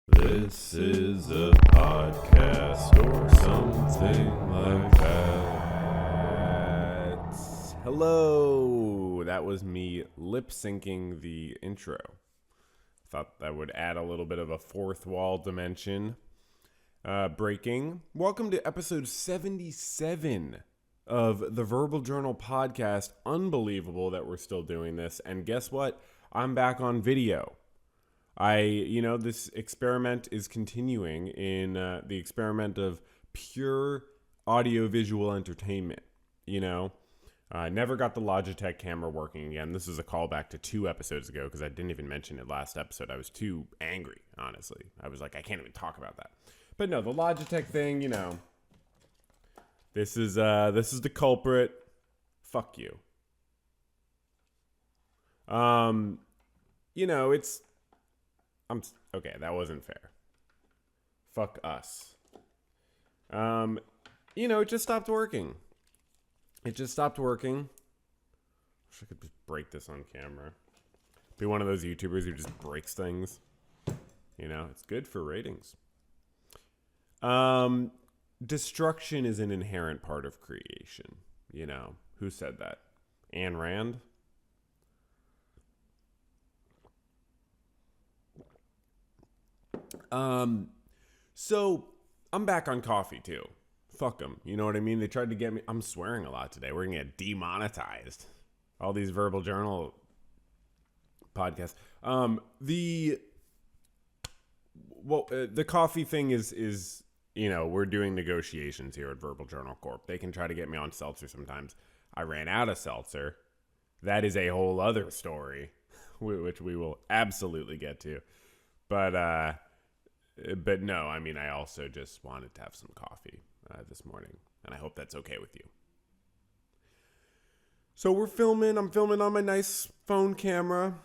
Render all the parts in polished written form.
This is a podcast or something like that. Hello, that was me lip syncing the intro. Thought that would add a little bit of a fourth wall dimension. Breaking. Welcome to episode 77 of the Verbal Journal podcast. Unbelievable that we're still doing this. And guess what? I'm back on video. This experiment is continuing in the experiment of pure audio-visual entertainment. I never got the Logitech camera working again. This is a callback to 2 episodes ago because I didn't even mention it last episode. I was too angry, honestly. I was like, I can't even talk about that. But no, the Logitech thing, this is the culprit. Fuck you. Okay, that wasn't fair. Fuck us. It just stopped working. Wish I could just break this on camera. Be one of those YouTubers who just breaks things. It's good for ratings. Destruction is an inherent part of creation. Who said that? Ayn Rand? So I'm back on coffee too. Fuck them. You know what I mean? They tried to get me. I'm swearing a lot today. We're gonna get demonetized. All these Verbal Journal podcasts. The coffee thing is we're doing negotiations here at Verbal Journal Corp. They can try to get me on seltzer sometimes. I ran out of seltzer. That is a whole other story, which we will absolutely get to. But no, I also just wanted to have some coffee this morning, and I hope that's okay with you. So we're filming. I'm filming on my nice phone camera.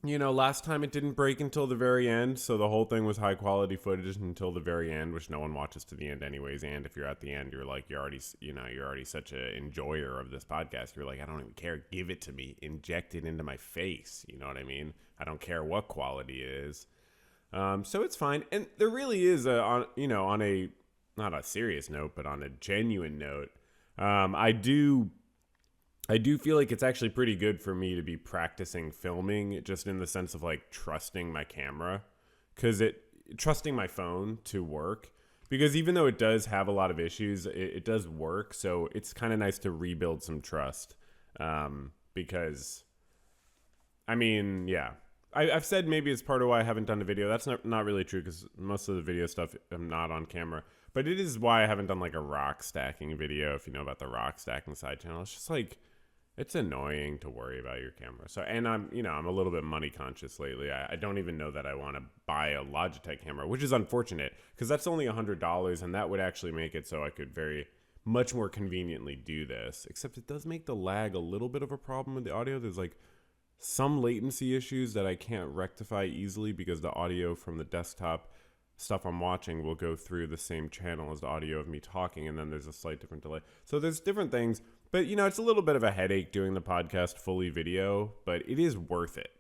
Last time it didn't break until the very end, so the whole thing was high quality footage until the very end, which no one watches to the end anyways. And if you're at the end, you're already such an enjoyer of this podcast. You're like, I don't even care. Give it to me. Inject it into my face. You know what I mean? I don't care what quality it is. So it's fine. And there really is on a, not a serious note, but on a genuine note, I do feel like it's actually pretty good for me to be practicing filming, just in the sense of like trusting my camera, trusting my phone to work, because even though it does have a lot of issues, it does work. So it's kind of nice to rebuild some trust. Because I've said maybe it's part of why I haven't done a video. That's not really true, because most of the video stuff I'm not on camera. But it is why I haven't done like a rock stacking video, if you know about the rock stacking side channel. It's just like, it's annoying to worry about your camera. So, and I'm a little bit money conscious lately. I don't even know that I want to buy a Logitech camera, which is unfortunate, because that's only $100, and that would actually make it so I could very much more conveniently do this. Except it does make the lag a little bit of a problem with the audio. There's like some latency issues that I can't rectify easily, because the audio from the desktop stuff I'm watching will go through the same channel as the audio of me talking, and then there's a slight different delay. So there's different things, but it's a little bit of a headache doing the podcast fully video, but it is worth it.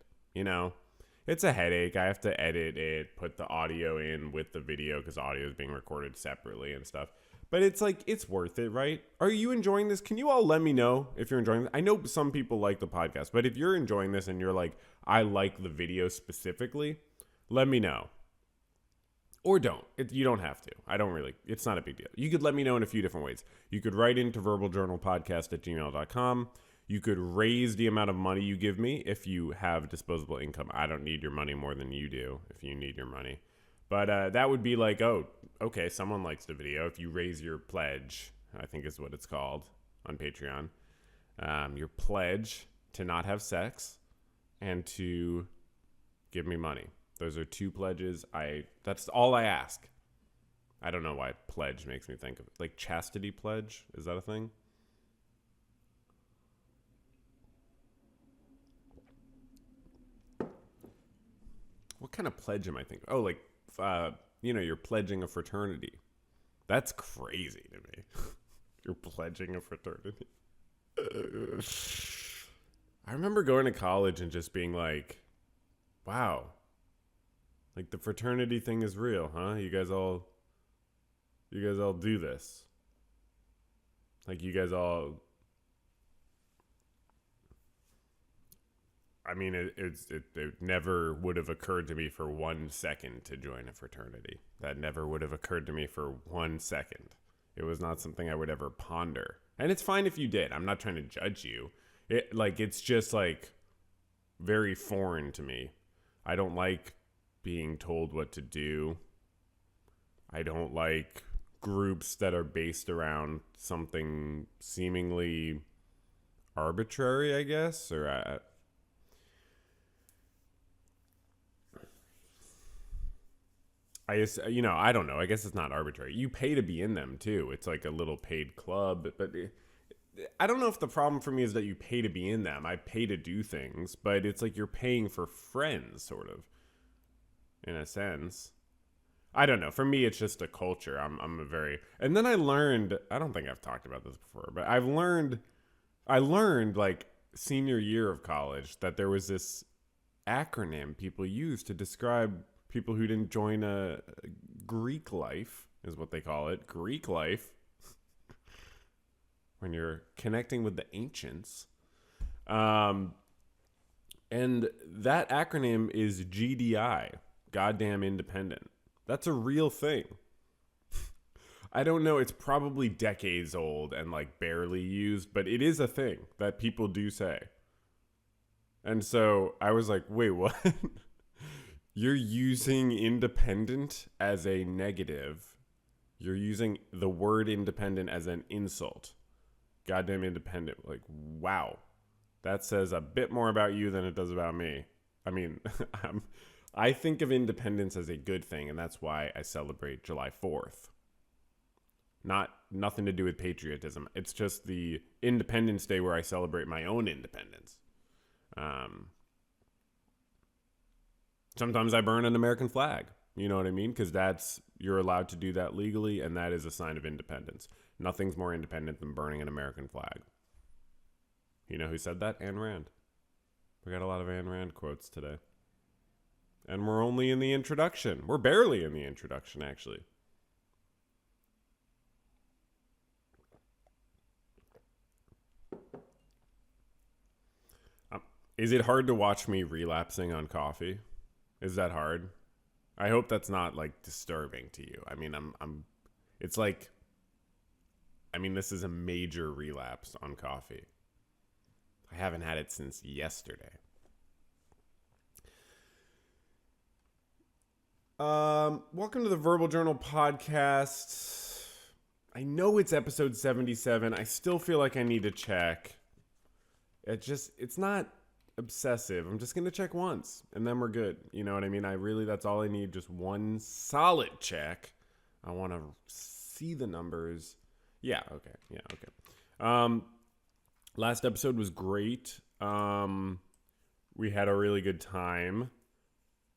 It's a headache. I have to edit it, put the audio in with the video, because audio is being recorded separately and stuff. But it's like, it's worth it, right? Are you enjoying this? Can you all let me know if you're enjoying this? I know some people like the podcast, but if you're enjoying this and you're like, I like the video specifically, let me know. Or don't. You don't have to. It's not a big deal. You could let me know in a few different ways. You could write into verbaljournalpodcast@gmail.com. You could raise the amount of money you give me if you have disposable income. I don't need your money more than you do if you need your money. But that would be like, oh, okay, someone likes the video. If you raise your pledge, I think is what it's called on Patreon, your pledge to not have sex and to give me money. Those are 2 pledges. That's all I ask. I don't know why pledge makes me think of it. Like chastity pledge. Is that a thing? What kind of pledge am I thinking? Oh, like, you're pledging a fraternity. That's crazy to me. You're pledging a fraternity. I remember going to college and just being like, wow, Like, the fraternity thing is real, huh? You guys all do this. Like, you guys all, I mean, it never would have occurred to me for 1 second to join a fraternity. That never would have occurred to me for 1 second. It was not something I would ever ponder. And it's fine if you did. I'm not trying to judge you. It's just like very foreign to me. I don't like being told what to do. I don't like groups that are based around something seemingly arbitrary, I guess, or I don't know. I guess it's not arbitrary. You pay to be in them too. It's like a little paid club, but I don't know if the problem for me is that you pay to be in them. I pay to do things, but it's like you're paying for friends, sort of, in a sense. I don't know. For me, it's just a culture. And then I learned, I don't think I've talked about this before, but I learned like senior year of college that there was this acronym people use to describe people who didn't join a Greek life, is what they call it. Greek life. When you're connecting with the ancients. And that acronym is GDI, Goddamn Independent. That's a real thing. I don't know. It's probably decades old and like barely used, but it is a thing that people do say. And so I was like, wait, what? You're using independent as a negative. You're using the word independent as an insult. Goddamn independent. Like, wow. That says a bit more about you than it does about me. I mean, I think of independence as a good thing, and that's why I celebrate July 4th. Nothing to do with patriotism. It's just the Independence Day where I celebrate my own independence. Sometimes I burn an American flag. You know what I mean? Because you're allowed to do that legally, and that is a sign of independence. Nothing's more independent than burning an American flag. You know who said that? Ayn Rand. We got a lot of Ayn Rand quotes today. And we're only in the introduction. We're barely in the introduction, actually. Is it hard to watch me relapsing on coffee? Is that hard? I hope that's not like disturbing to you. I mean, it's like, this is a major relapse on coffee. I haven't had it since yesterday. Welcome to the Verbal Journal podcast. I know it's episode 77. I still feel like I need to check. It's not obsessive. I'm just going to check once and then we're good. You know what I mean? That's all I need. Just one solid check. I want to see the numbers. Yeah. Okay. Last episode was great. We had a really good time.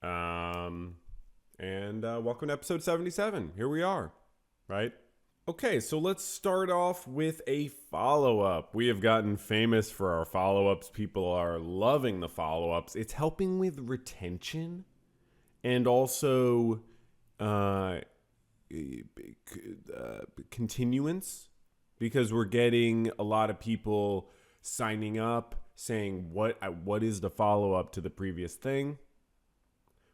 And welcome to episode 77. Here we are, right? Okay, so let's start off with a follow-up. We have gotten famous for our follow-ups. People are loving the follow-ups. It's helping with retention and also continuance, because we're getting a lot of people signing up saying, what is the follow-up to the previous thing?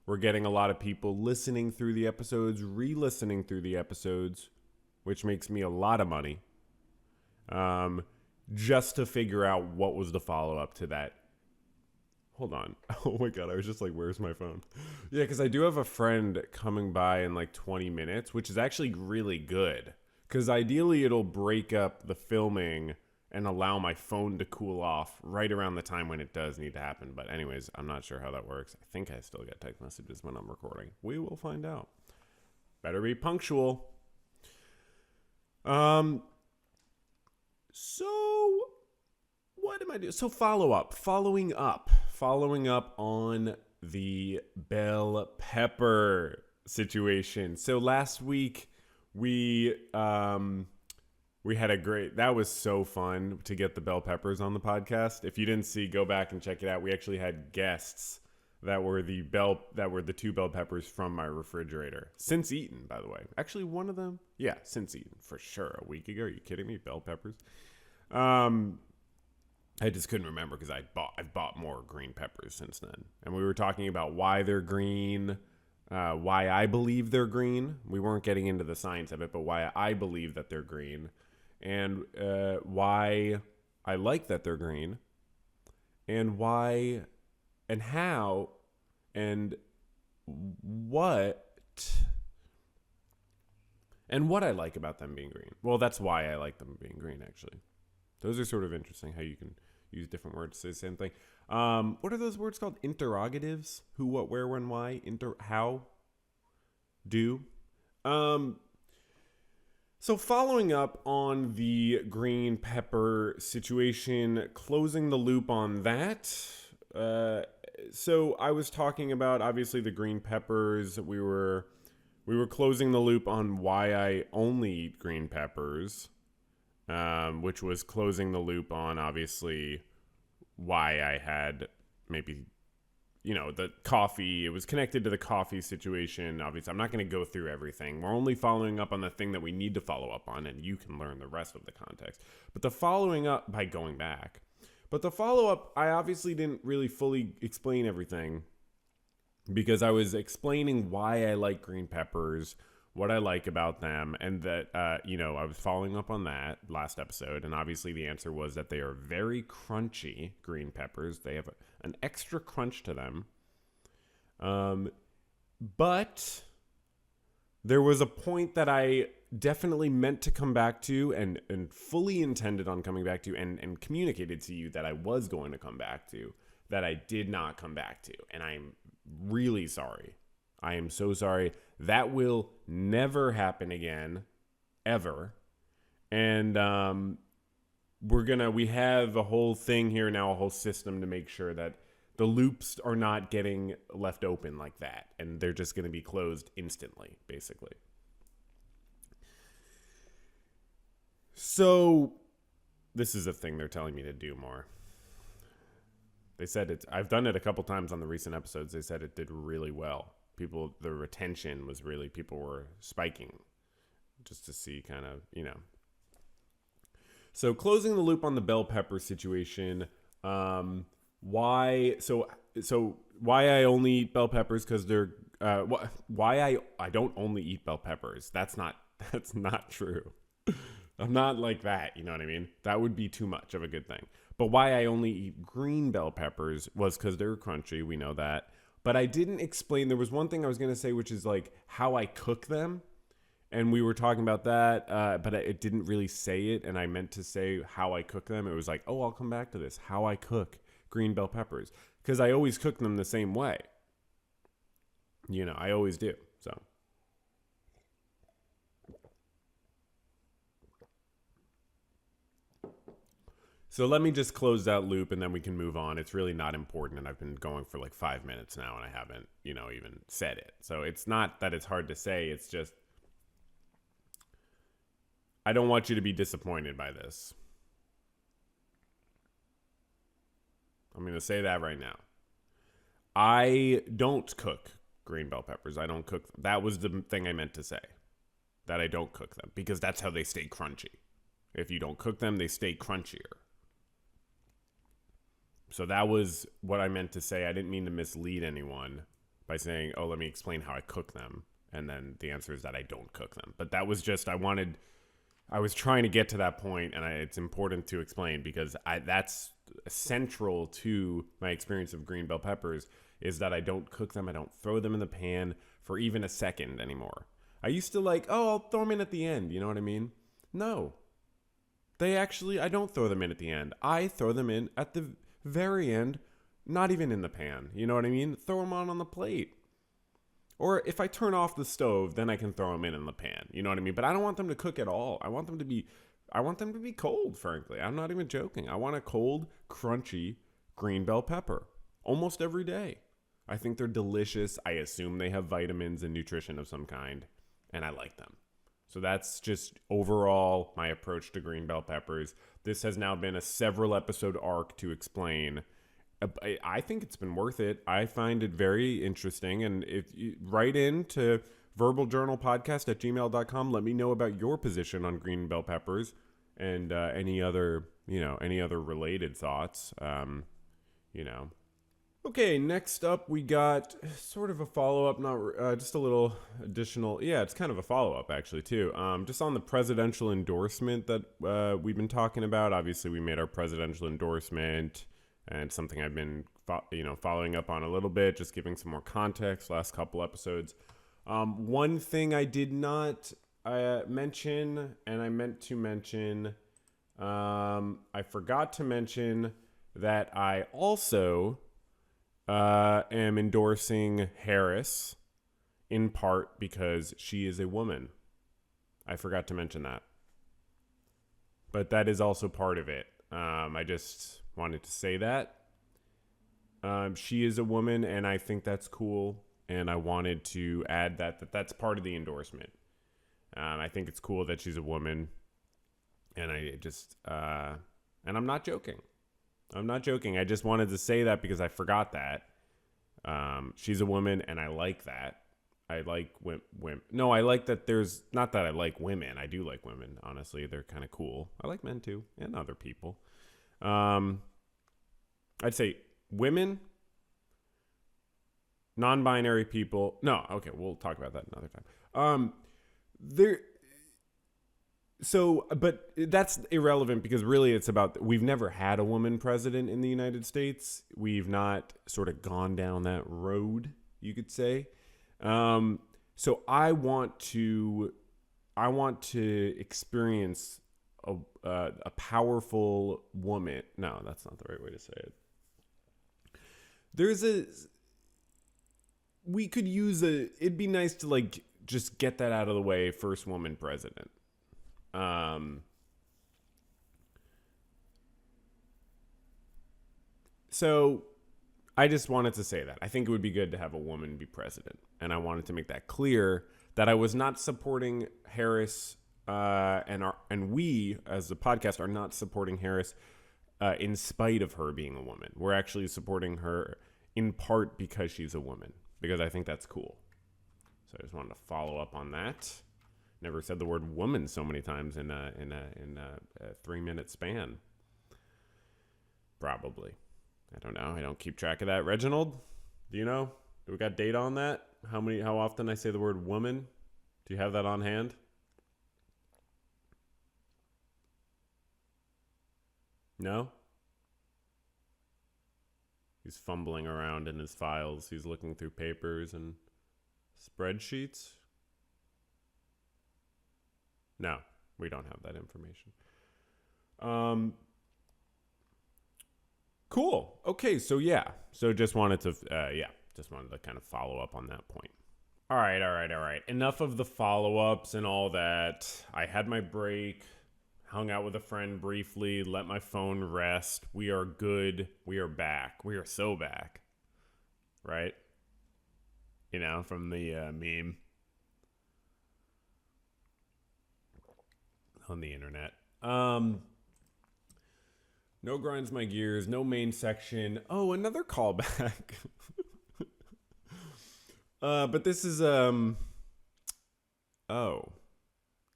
We're getting a lot of people listening through the episodes, re-listening through the episodes, which makes me a lot of money, just to figure out what was the follow-up to that. Hold on. Oh my God, I was just like, where's my phone? Yeah, because I do have a friend coming by in like 20 minutes, which is actually really good. Because ideally it'll break up the filming and allow my phone to cool off right around the time when it does need to happen. But anyways, I'm not sure how that works. I think I still get text messages when I'm recording. We will find out. Better be punctual. So what am I doing? So following up on the bell pepper situation. So last week we had that was so fun to get the bell peppers on the podcast. If you didn't see, go back and check it out. We actually had guests that were the two bell peppers from my refrigerator. Since eaten, by the way. Actually, one of them, yeah, since eaten for sure. A week ago. Are you kidding me? Bell peppers. I just couldn't remember because I've bought more green peppers since then. And we were talking about why they're green, why I believe they're green. We weren't getting into the science of it, but why I believe that they're green, and why I like that they're green, and why and how and what I like about them being green. Well, that's why I like them being green, actually. Those are sort of interesting how you can use different words to say the same thing. What are those words called? Interrogatives? Who, what, where, when, why? How? Do? So following up on the green pepper situation, closing the loop on that. So I was talking about, obviously, the green peppers. We were closing the loop on why I only eat green peppers. Which was closing the loop on, obviously, why I had maybe, the coffee. It was connected to the coffee situation. Obviously, I'm not going to go through everything. We're only following up on the thing that we need to follow up on, and you can learn the rest of the context. But the following up by going back. But the follow-up, I obviously didn't really fully explain everything because I was explaining why I like green peppers, what I like about them, and that, I was following up on that last episode, and obviously the answer was that they are very crunchy green peppers. They have an extra crunch to them. But there was a point that I definitely meant to come back to and fully intended on coming back to and communicated to you that I was going to come back to, that I did not come back to. And I'm really sorry. I am so sorry. That will never happen again, ever. And we have a whole thing here now, a whole system to make sure that the loops are not getting left open like that. And they're just going to be closed instantly, basically. So this is a thing they're telling me to do more. They said I've done it a couple times on the recent episodes. They said it did really well. The retention was really, people were spiking just to see kind of, So closing the loop on the bell pepper situation, why I only eat bell peppers, because they're, why I don't only eat bell peppers. That's not true. I'm not like that, you know what I mean? That would be too much of a good thing. But why I only eat green bell peppers was because they're crunchy, we know that. But I didn't explain, there was one thing I was going to say, which is like how I cook them. And we were talking about that, but it didn't really say it. And I meant to say how I cook them. It was like, I'll come back to this, how I cook green bell peppers. Because I always cook them the same way. I always do, so. So let me just close that loop and then we can move on. It's really not important, and I've been going for like 5 minutes now and I haven't, even said it. So it's not that it's hard to say, it's just I don't want you to be disappointed by this. I'm going to say that right now. I don't cook green bell peppers. I don't cook them. That was the thing I meant to say, that I don't cook them, because that's how they stay crunchy. If you don't cook them, they stay crunchier. So that was what I meant to say. I didn't mean to mislead anyone by saying, let me explain how I cook them. And then the answer is that I don't cook them. But that was just, I was trying to get to that point, and it's important to explain, because that's central to my experience of green bell peppers, is that I don't cook them. I don't throw them in the pan for even a second anymore. I used to I'll throw them in at the end. You know what I mean? No. I don't throw them in at the end. I throw them in at the very end, not even in the pan. You know what I mean? Throw them on the plate. Or if I turn off the stove, then I can throw them in the pan. You know what I mean? But I don't want them to cook at all. I want them to be cold, frankly. I'm not even joking. I want a cold, crunchy green bell pepper almost every day. I think they're delicious. I assume they have vitamins and nutrition of some kind, and I like them. So that's just overall my approach to green bell peppers. This has now been a several episode arc to explain I think it's been worth it. I find it very interesting. And if you write in to verbaljournalpodcast@gmail.com, let me know about your position on green bell peppers and any other related thoughts. Okay, next up we got sort of a follow-up, not just a little additional. Yeah, it's kind of a follow-up actually too. Just on the presidential endorsement that we've been talking about. Obviously, we made our presidential endorsement, and something I've been following up on a little bit, just giving some more context. Last couple episodes. One thing I did not mention, and I meant to mention, I forgot to mention that I also am endorsing Harris in part because she is a woman. I forgot to mention that. But that is also part of it. I just wanted to say that. She is a woman, and I think that's cool. And I wanted to add that's part of the endorsement. I think it's cool that she's a woman. And and I'm not joking. I just wanted to say that because I forgot that. She's a woman, and I like that. I like women. No, I like that there's... Not that I like women. I do like women, honestly. They're kind of cool. I like men, too, and other people. I'd say women, non-binary people... No, okay, we'll talk about that another time. But that's irrelevant because really it's about, we've never had a woman president in the United States. We've not sort of gone down that road, you could say. So I want to experience a powerful woman. No, that's not the right way to say it. It'd be nice to like just get that out of the way. First woman president. So I just wanted to say that I think it would be good to have a woman be president, and I wanted to make that clear that I was not supporting Harris, and we as the podcast are not supporting Harris in spite of her being a woman. We're actually supporting her in part because she's a woman, because I think that's cool. So I just wanted to follow up on that. Never said the word woman so many times in a 3-minute span. Probably. I don't know. I don't keep track of that. Reginald, do you know? Do we got data on that? How often I say the word woman? Do you have that on hand? No? He's fumbling around in his files. He's looking through papers and spreadsheets. No, we don't have that information. Cool. Okay, so yeah. So just wanted to kind of follow up on that point. All right. Enough of the follow-ups and all that. I had my break, hung out with a friend briefly, let my phone rest. We are good. We are back. We are so back. Right? From the meme on the internet. No grinds my gears, no main section. Oh, another callback. But this is oh,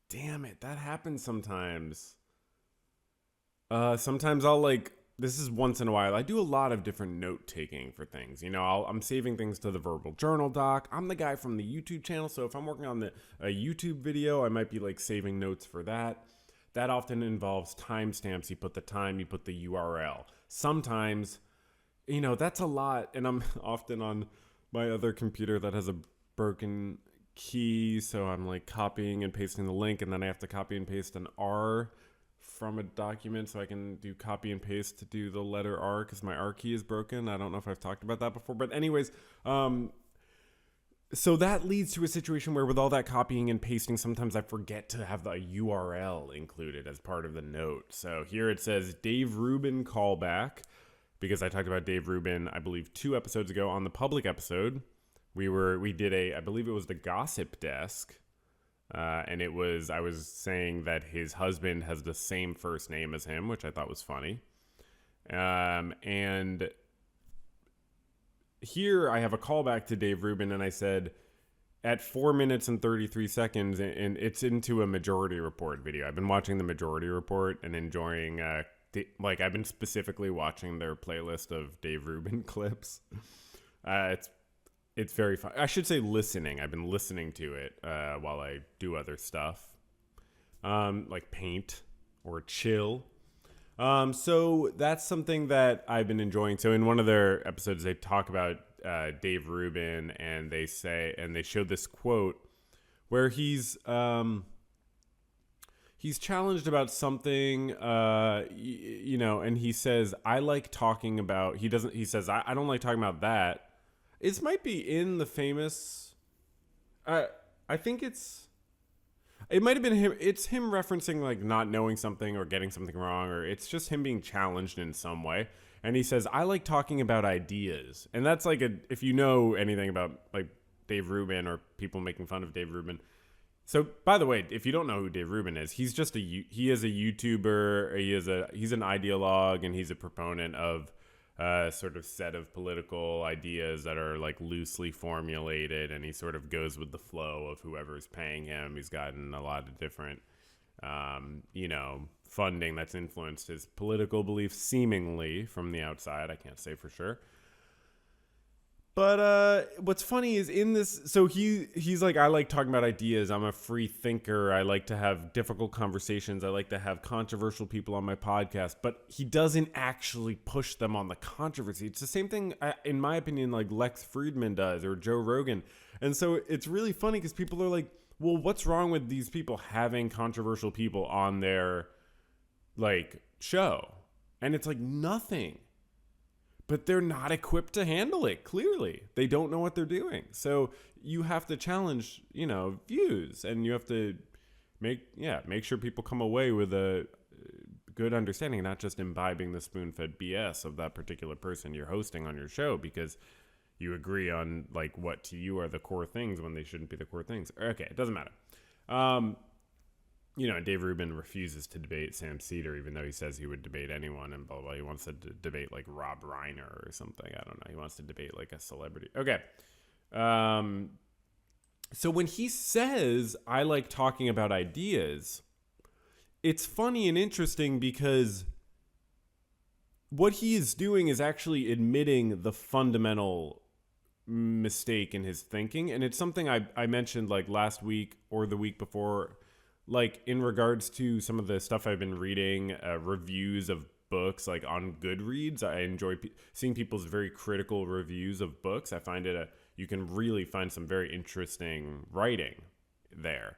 damn it, that happens sometimes. Sometimes I'll this is once in a while. I do a lot of different note taking for things. I'm saving things to the verbal journal doc. I'm the guy from the YouTube channel, so if I'm working on a YouTube video, I might be saving notes for that. That often involves timestamps. You put the time, you put the URL. Sometimes, that's a lot. And I'm often on my other computer that has a broken key. So I'm copying and pasting the link. And then I have to copy and paste an R from a document so I can do copy and paste to do the letter R because my R key is broken. I don't know if I've talked about that before. But anyways, so that leads to a situation where with all that copying and pasting, sometimes I forget to have the URL included as part of the note. So here it says Dave Rubin callback, because I talked about Dave Rubin, I believe 2 episodes ago on the public episode. We did I believe it was the Gossip Desk. And I was saying that his husband has the same first name as him, which I thought was funny. And here I have a callback to Dave Rubin, and I said at 4 minutes and 33 seconds, and it's into a Majority Report video. I've been watching the Majority Report and enjoying, I've been specifically watching their playlist of Dave Rubin clips. It's very fun. I should say listening. I've been listening to it while I do other stuff, like paint or chill. So that's something that I've been enjoying. So in one of their episodes, they talk about Dave Rubin, and they showed this quote where he's challenged about something, and he says, I like talking about, he says, I don't like talking about that. It might be in the famous, I think it might have been him. It's him referencing like not knowing something or getting something wrong, or it's just him being challenged in some way. And he says, I like talking about ideas. And that's like if you know anything about like Dave Rubin or people making fun of Dave Rubin. So by the way, if you don't know who Dave Rubin is, he is a YouTuber. He's an ideologue, and he's a proponent of sort of set of political ideas that are like loosely formulated, and he sort of goes with the flow of whoever's paying him. He's gotten a lot of different, funding that's influenced his political beliefs, seemingly from the outside. I can't say for sure. But what's funny is in this, so he's like, I like talking about ideas. I'm a free thinker. I like to have difficult conversations. I like to have controversial people on my podcast. But he doesn't actually push them on the controversy. It's the same thing, in my opinion, like Lex Fridman does or Joe Rogan. And so it's really funny because people are like, well, what's wrong with these people having controversial people on their like show? And it's like nothing. But they're not equipped to handle it. Clearly, they don't know what they're doing. So you have to challenge, views, and you have to make sure people come away with a good understanding, not just imbibing the spoon-fed BS of that particular person you're hosting on your show because you agree on like what to you are the core things when they shouldn't be the core things. Okay, it doesn't matter. Dave Rubin refuses to debate Sam Cedar, even though he says he would debate anyone and blah, blah, blah. He wants to debate like Rob Reiner or something. I don't know. He wants to debate like a celebrity. Okay. So when he says, I like talking about ideas, it's funny and interesting because what he is doing is actually admitting the fundamental mistake in his thinking. And it's something I mentioned like last week or the week before, like in regards to some of the stuff I've been reading, reviews of books, like on Goodreads. I enjoy seeing people's very critical reviews of books. I find you can really find some very interesting writing there.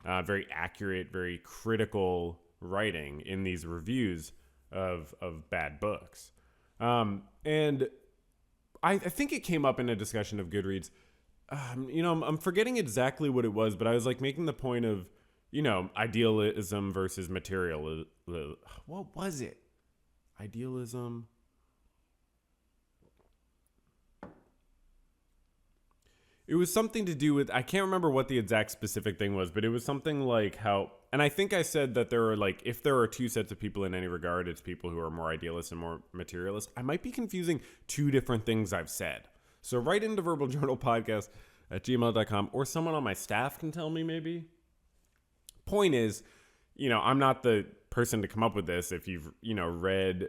Very accurate, very critical writing in these reviews of bad books. And I think it came up in a discussion of Goodreads. I'm forgetting exactly what it was, but I was like making the point of, idealism versus materialism. What was it? Idealism. It was something to do with, I can't remember what the exact specific thing was, but it was something like how, and I think I said that there are like, if there are two sets of people in any regard, it's people who are more idealist and more materialist. I might be confusing two different things I've said. So write into verbaljournalpodcast@gmail.com, or someone on my staff can tell me maybe. Point is, I'm not the person to come up with this. If you've, read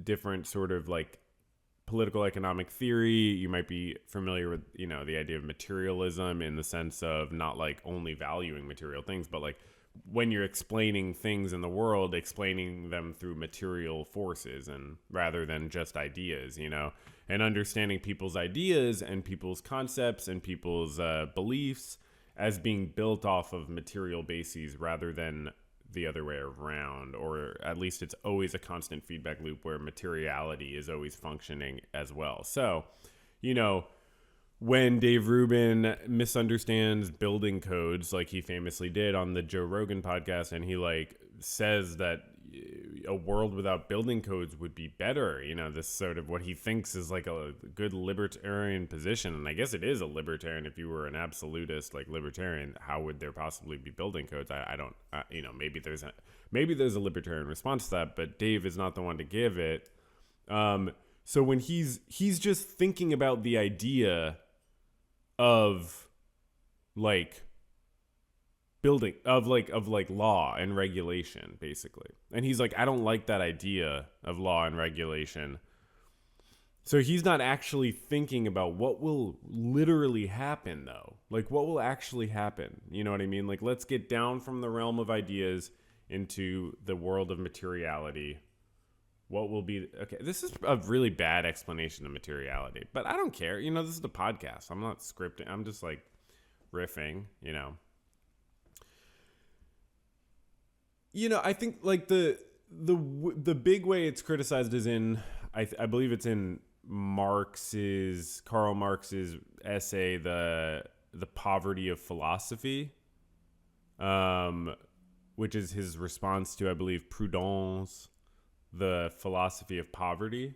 different sort of like political economic theory, you might be familiar with, the idea of materialism in the sense of not like only valuing material things, but like when you're explaining things in the world, explaining them through material forces and rather than just ideas, and understanding people's ideas and people's concepts and people's beliefs as being built off of material bases rather than the other way around, or at least it's always a constant feedback loop where materiality is always functioning as well. So, when Dave Rubin misunderstands building codes, like he famously did on the Joe Rogan podcast, and he like says that a world without building codes would be better, this sort of what he thinks is like a good libertarian position. And I guess it is a libertarian. If you were an absolutist like libertarian, how would there possibly be building codes? I don't, maybe there's a libertarian response to that, but Dave is not the one to give it. So when he's just thinking about the idea of like building of law and regulation, basically. And he's like, I don't like that idea of law and regulation. So he's not actually thinking about what will literally happen, though. Like, what will actually happen? You know what I mean? Like, let's get down from the realm of ideas into the world of materiality. What will be... Okay, this is a really bad explanation of materiality, but I don't care. You know, this is the podcast. I'm not scripting. I'm just, like, riffing, you know. You know, I think, like, the big way it's criticized is in... I believe it's in Karl Marx's essay, the Poverty of Philosophy, which is his response to, I believe, Proudhon's The Philosophy of Poverty.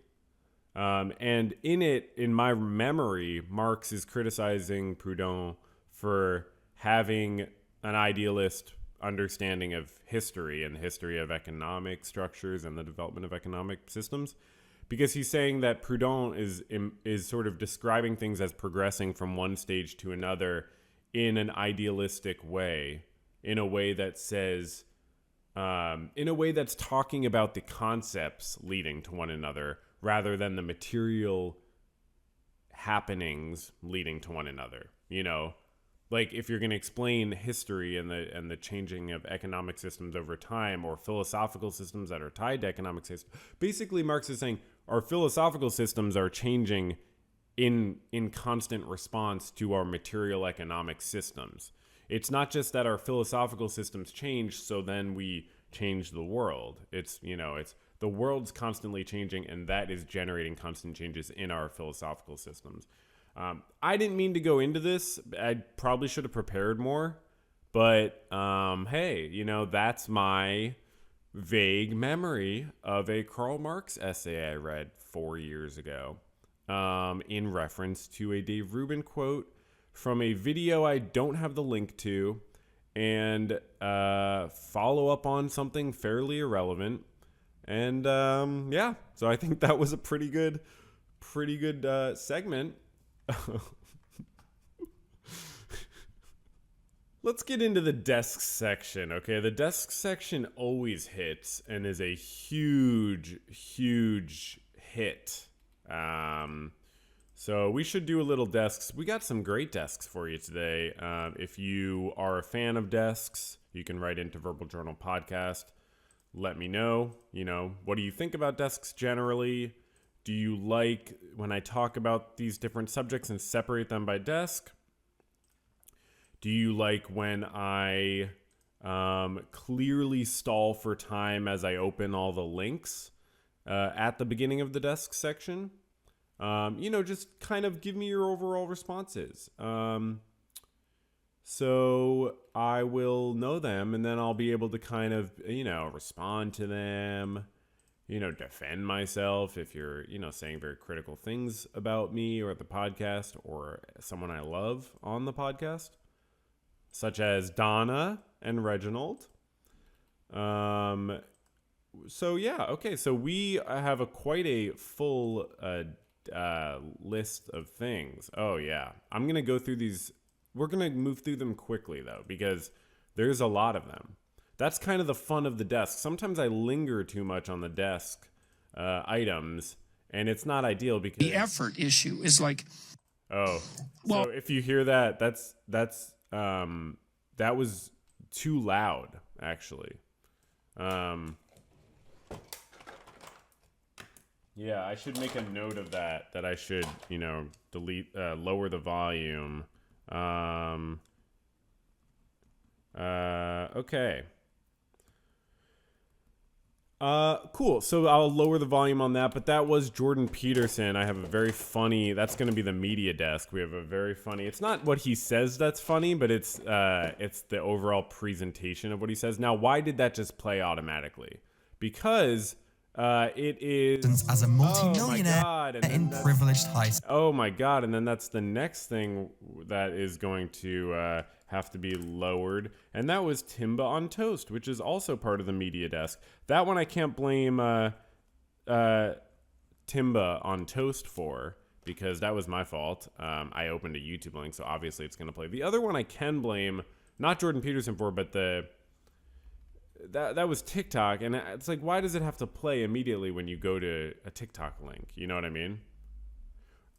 And in it, in my memory, Marx is criticizing Proudhon for having an idealist understanding of history and the history of economic structures and the development of economic systems. Because he's saying that Proudhon is sort of describing things as progressing from one stage to another in an idealistic way, in a way that says, in a way that's talking about the concepts leading to one another rather than the material happenings leading to one another. You know, like if you're going to explain history and the changing of economic systems over time, or philosophical systems that are tied to economic systems, basically Marx is saying our philosophical systems are changing in constant response to our material economic systems. It's not just that our philosophical systems change, so then we change the world. It's, you know, it's the world's constantly changing, and that is generating constant changes in our philosophical systems. I didn't mean to go into this. I probably should have prepared more, but hey, you know, that's my vague memory of a Karl Marx essay I read 4 years ago, in reference to a Dave Rubin quote from a video I don't have the link to, and follow up on something fairly irrelevant. And yeah, so I think that was a pretty good segment. Let's get into the desk section, okay? The desk section always hits and is a huge hit. So we should do a little desks. We got some great desks for you today. If you are a fan of desks, you can write into Verbal Journal Podcast. Let me know, you know, what do you think about desks generally? Do you like when I talk about these different subjects and separate them by desk? Do you like when I clearly stall for time as I open all the links at the beginning of the desk section? You know, just kind of give me your overall responses. So I will know them, and then I'll be able to kind of, you know, respond to them, you know, defend myself if you're, you know, saying very critical things about me or the podcast or someone I love on the podcast, such as Donna and Reginald. So yeah, okay. So we have quite a full list of things. Oh yeah, I'm going to go through these. We're going to move through them quickly though, because there's a lot of them. That's kind of the fun of the desk. Sometimes I linger too much on the desk items, and it's not ideal because the effort issue is like, oh, well, so if you hear that, that was too loud, actually. Yeah, I should make a note of that I should, you know, lower the volume. Okay. Cool. So I'll lower the volume on that, but that was Jordan Peterson. I have a very funny, that's going to be the media desk. We have a very funny, it's not what he says that's funny, but it's the overall presentation of what he says. Now, why did that just play automatically? Because, it is as a multi-millionaire in privileged high school. Oh my God. And then that's the next thing that is going to have to be lowered. And that was Timbah on Toast, which is also part of the media desk. That one I can't blame Timbah on Toast for, because that was my fault. I opened a YouTube link, so obviously it's going to play. The other one I can blame, not Jordan Peterson for, but that was TikTok. And it's like, why does it have to play immediately when you go to a TikTok link? You know what I mean?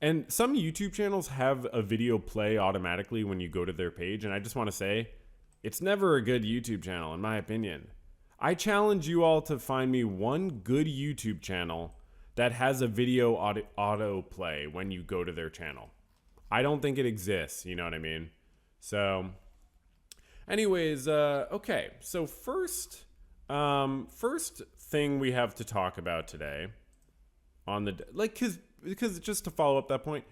And some YouTube channels have a video play automatically when you go to their page. And I just want to say, it's never a good YouTube channel, in my opinion. I challenge you all to find me one good YouTube channel that has a video auto play when you go to their channel. I don't think it exists, you know what I mean? So, anyways, okay. So first thing we have to talk about today on the, like, because just to follow up that point,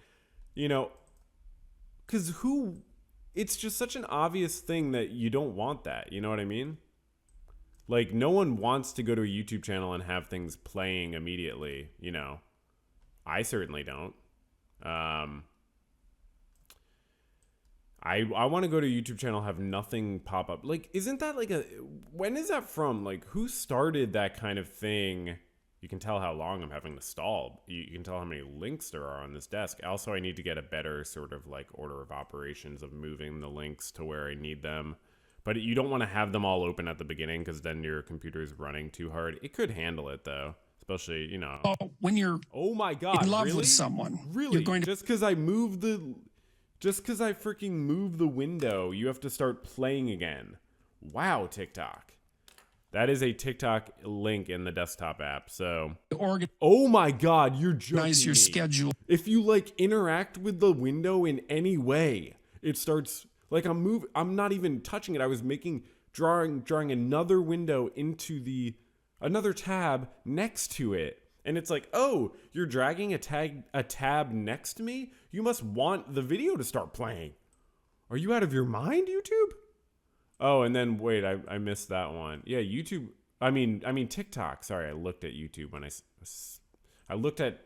you know, because it's just such an obvious thing that you don't want that, you know what I mean? Like, no one wants to go to a YouTube channel and have things playing immediately, you know. I certainly don't. I want to go to a YouTube channel, have nothing pop up. Like, isn't that like when is that from? Like, who started that kind of thing? You can tell how long I'm having to stall. You can tell how many links there are on this desk. Also, I need to get a better sort of like order of operations of moving the links to where I need them. But you don't want to have them all open at the beginning because then your computer is running too hard. It could handle it though, especially, you know. Oh, when you're oh my God, in love really? with someone, really? you're going to just because I freaking move the window, you have to start playing again. Wow, TikTok. That is a TikTok link in the desktop app. So, oh my God, you're joking. Organize your schedule. If you like interact with the window in any way, it starts. Like I'm not even touching it. I was drawing another window into another tab next to it. And it's like, oh, you're dragging a tab next to me? You must want the video to start playing. Are you out of your mind, YouTube? Oh, and then wait, I missed that one. Yeah, YouTube. I mean TikTok. Sorry, I looked at YouTube when I looked at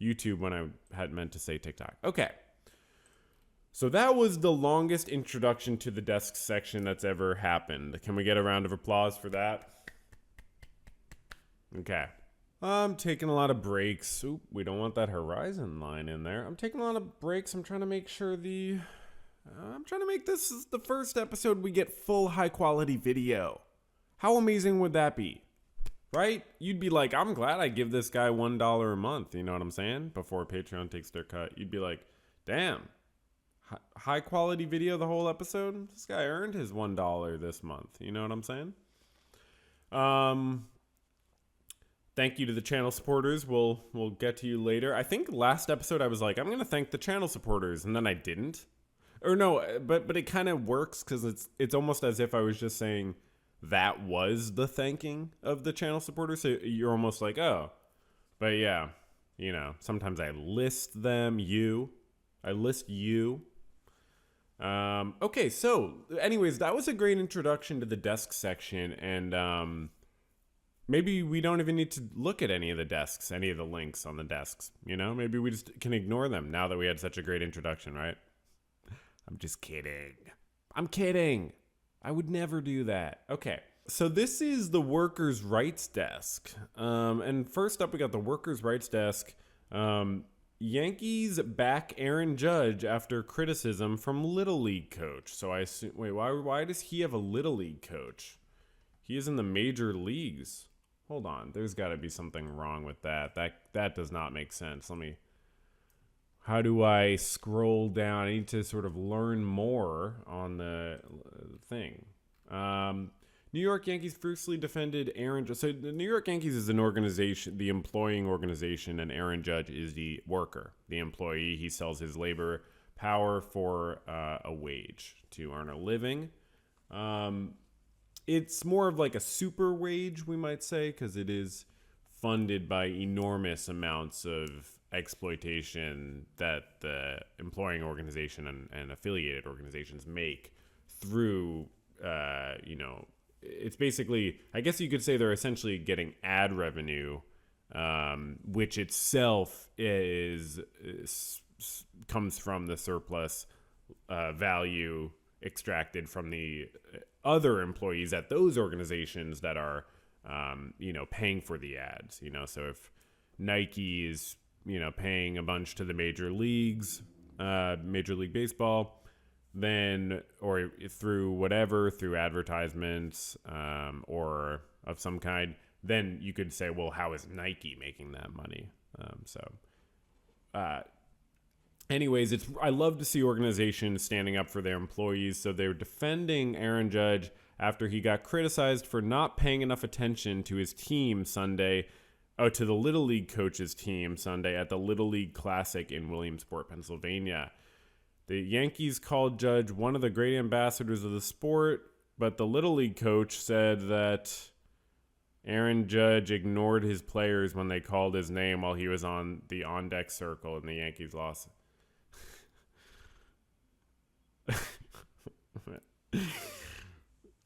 YouTube when I had meant to say TikTok. Okay. So that was the longest introduction to the desk section that's ever happened. Can we get a round of applause for that? Okay. I'm taking a lot of breaks. Oop, we don't want that horizon line in there. I'm taking a lot of breaks. I'm trying to make sure I'm trying to make this the first episode we get full high quality video. How amazing would that be? Right? You'd be like, I'm glad I give this guy $1 a month. You know what I'm saying? Before Patreon takes their cut. You'd be like, damn. High quality video the whole episode. This guy earned his $1 this month. You know what I'm saying? Thank you to the channel supporters. We'll get to you later. I think last episode I was like, I'm gonna thank the channel supporters, and then I didn't. Or no, but it kind of works because it's almost as if I was just saying that was the thanking of the channel supporters. So you're almost like, oh, but yeah, you know, sometimes I list them. I list you. Okay, so anyways, that was a great introduction to the desk section, and maybe we don't even need to look at any of the links on the desks, you know? Maybe we just can ignore them now that we had such a great introduction, right? I'm just kidding. I'm kidding. I would never do that. Okay, so this is the workers' rights desk. And first up, we got the workers' rights desk. Yankees back Aaron Judge after criticism from Little League coach. So I assume, wait, why does he have a Little League coach? He is in the major leagues. Hold on, there's got to be something wrong with that. That does not make sense. How do I scroll down? I need to sort of learn more on the thing. New York Yankees fiercely defended Aaron Judge. So the New York Yankees is an organization, the employing organization, and Aaron Judge is the worker, the employee. He sells his labor power for a wage to earn a living. It's more of like a super wage, we might say, because it is funded by enormous amounts of exploitation that the employing organization and affiliated organizations make through, it's basically, I guess you could say they're essentially getting ad revenue, which itself comes from the surplus value extracted from the other employees at those organizations that are, paying for the ads. So if Nike is, paying a bunch to the major leagues, Major League Baseball, then, or through advertisements, or of some kind, then you could say, well, how is Nike making that money? Anyways, I love to see organizations standing up for their employees. So they're defending Aaron Judge after he got criticized for not paying enough attention to his team Sunday, to the Little League coach's team Sunday at the Little League Classic in Williamsport, Pennsylvania. The Yankees called Judge one of the great ambassadors of the sport, but the Little League coach said that Aaron Judge ignored his players when they called his name while he was on the on-deck circle and the Yankees lost.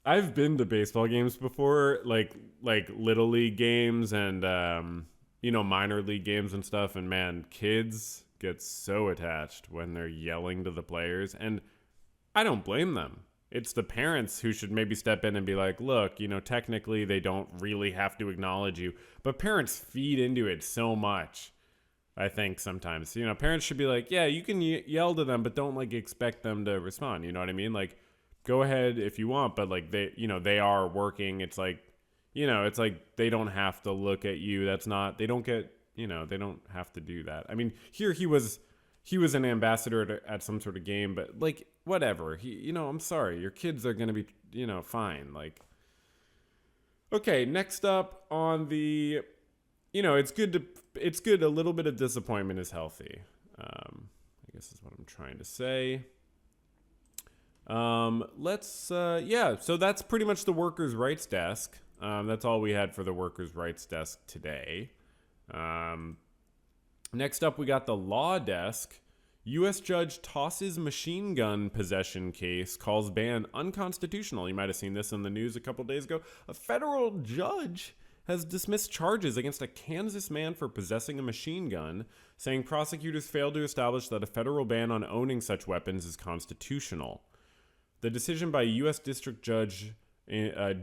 I've been to baseball games before, like Little League games and, minor league games and stuff. And man, kids get so attached when they're yelling to the players. And I don't blame them. It's the parents who should maybe step in and be like, look, technically they don't really have to acknowledge you. But parents feed into it so much, I think, sometimes. Parents should be like, yeah, you can yell to them, but don't, expect them to respond. You know what I mean? Go ahead if you want, but, they are working. It's it's like they don't have to look at you. They don't have to do that. I mean, here he was an ambassador at some sort of game, but, whatever. I'm sorry. Your kids are going to be, fine. Okay, next up on the, it's good. A little bit of disappointment is healthy. I guess is what I'm trying to say. So that's pretty much the workers' rights desk. That's all we had for the workers' rights desk today. Next up, we got the law desk. U.S. judge tosses machine gun possession case, calls ban unconstitutional. You might have seen this in the news a couple days ago. A federal judge has dismissed charges against a Kansas man for possessing a machine gun, saying prosecutors failed to establish that a federal ban on owning such weapons is constitutional. The decision by U.S. District Judge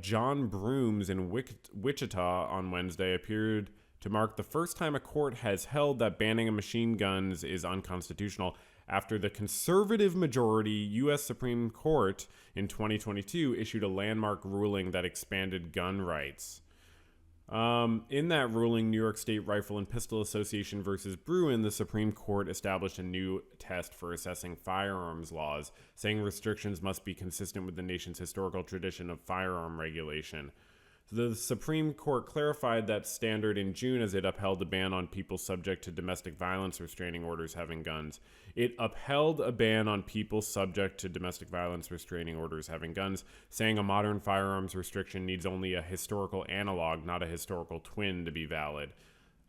John Brooms in Wichita on Wednesday appeared to mark the first time a court has held that banning of machine guns is unconstitutional after the conservative majority U.S. Supreme Court in 2022 issued a landmark ruling that expanded gun rights. In that ruling, New York State Rifle and Pistol Association versus Bruin, the Supreme Court established a new test for assessing firearms laws, saying restrictions must be consistent with the nation's historical tradition of firearm regulation. The Supreme Court clarified that standard in June as it upheld a ban on people subject to domestic violence restraining orders having guns. It upheld a ban on people subject to domestic violence restraining orders having guns, saying a modern firearms restriction needs only a historical analog, not a historical twin, to be valid.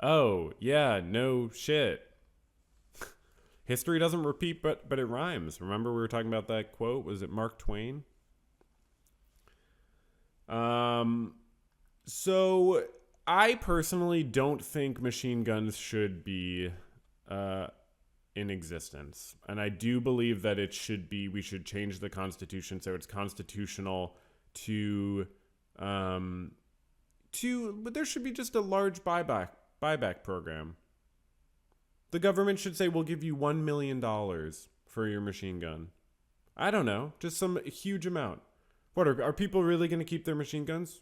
Oh, yeah, no shit. History doesn't repeat, but it rhymes. Remember we were talking about that quote? Was it Mark Twain? So I personally don't think machine guns should be in existence. And I do believe that we should change the Constitution so it's constitutional but there should be just a large buyback program. The government should say, we'll give you $1 million for your machine gun. I don't know, just some huge amount. What, are people really going to keep their machine guns?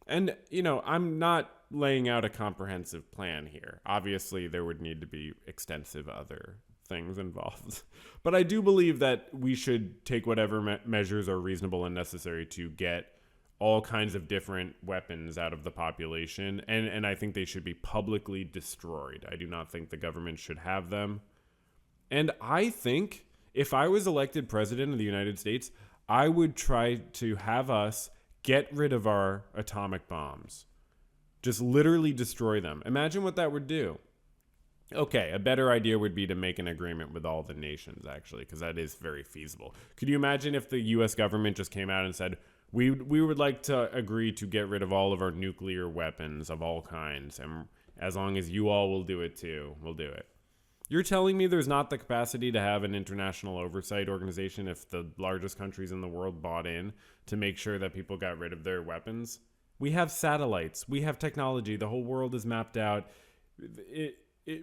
And, I'm not laying out a comprehensive plan here. Obviously, there would need to be extensive other things involved. But I do believe that we should take whatever measures are reasonable and necessary to get all kinds of different weapons out of the population. And I think they should be publicly destroyed. I do not think the government should have them. And I think if I was elected president of the United States, I would try to have us get rid of our atomic bombs. Just literally destroy them. Imagine what that would do. Okay, a better idea would be to make an agreement with all the nations, actually, because that is very feasible. Could you imagine if the U.S. government just came out and said, we would like to agree to get rid of all of our nuclear weapons of all kinds, and as long as you all will do it too, we'll do it. You're telling me there's not the capacity to have an international oversight organization if the largest countries in the world bought in to make sure that people got rid of their weapons? We have satellites. We have technology. The whole world is mapped out.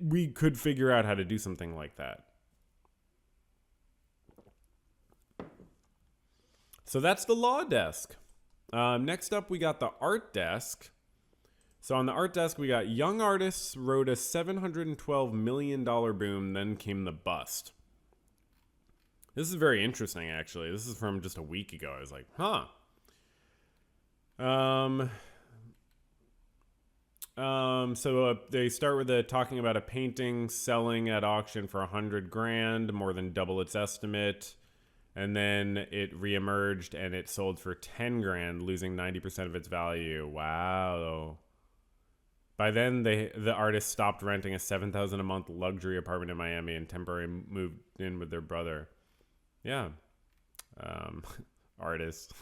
We could figure out how to do something like that. So that's the law desk. Next up, we got the art desk. So on the art desk, we got young artists wrote a $712 million boom, then came the bust. This is very interesting, actually. This is from just a week ago. I was like, huh. So they start with talking about a painting selling at auction for $100,000, more than double its estimate. And then it reemerged and it sold for $10,000, losing 90% of its value. Wow. By then, the artist stopped renting a $7,000 a month luxury apartment in Miami and temporarily moved in with their brother. Yeah. Artists.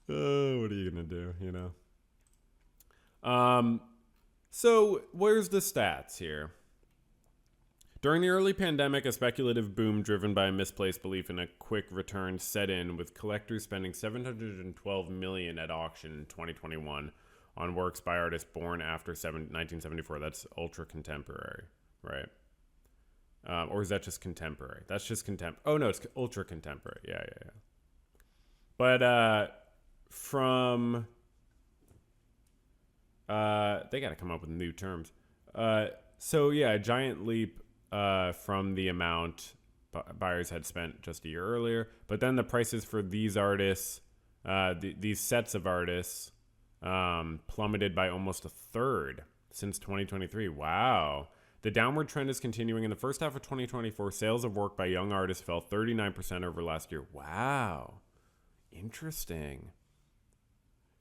Oh, what are you going to do, you know? So where's the stats here? During the early pandemic, a speculative boom driven by a misplaced belief in a quick return set in, with collectors spending $712 million at auction in 2021 on works by artists born after 1974. That's ultra contemporary, right? Or is that just contemporary? That's just Oh no, it's ultra contemporary. Yeah. But from they got to come up with new terms. So yeah, a giant leap from the amount buyers had spent just a year earlier. But then the prices for these artists, these sets of artists, plummeted by almost a third since 2023. Wow. The downward trend is continuing. In the first half of 2024, sales of work by young artists fell 39% over last year. Wow. Interesting.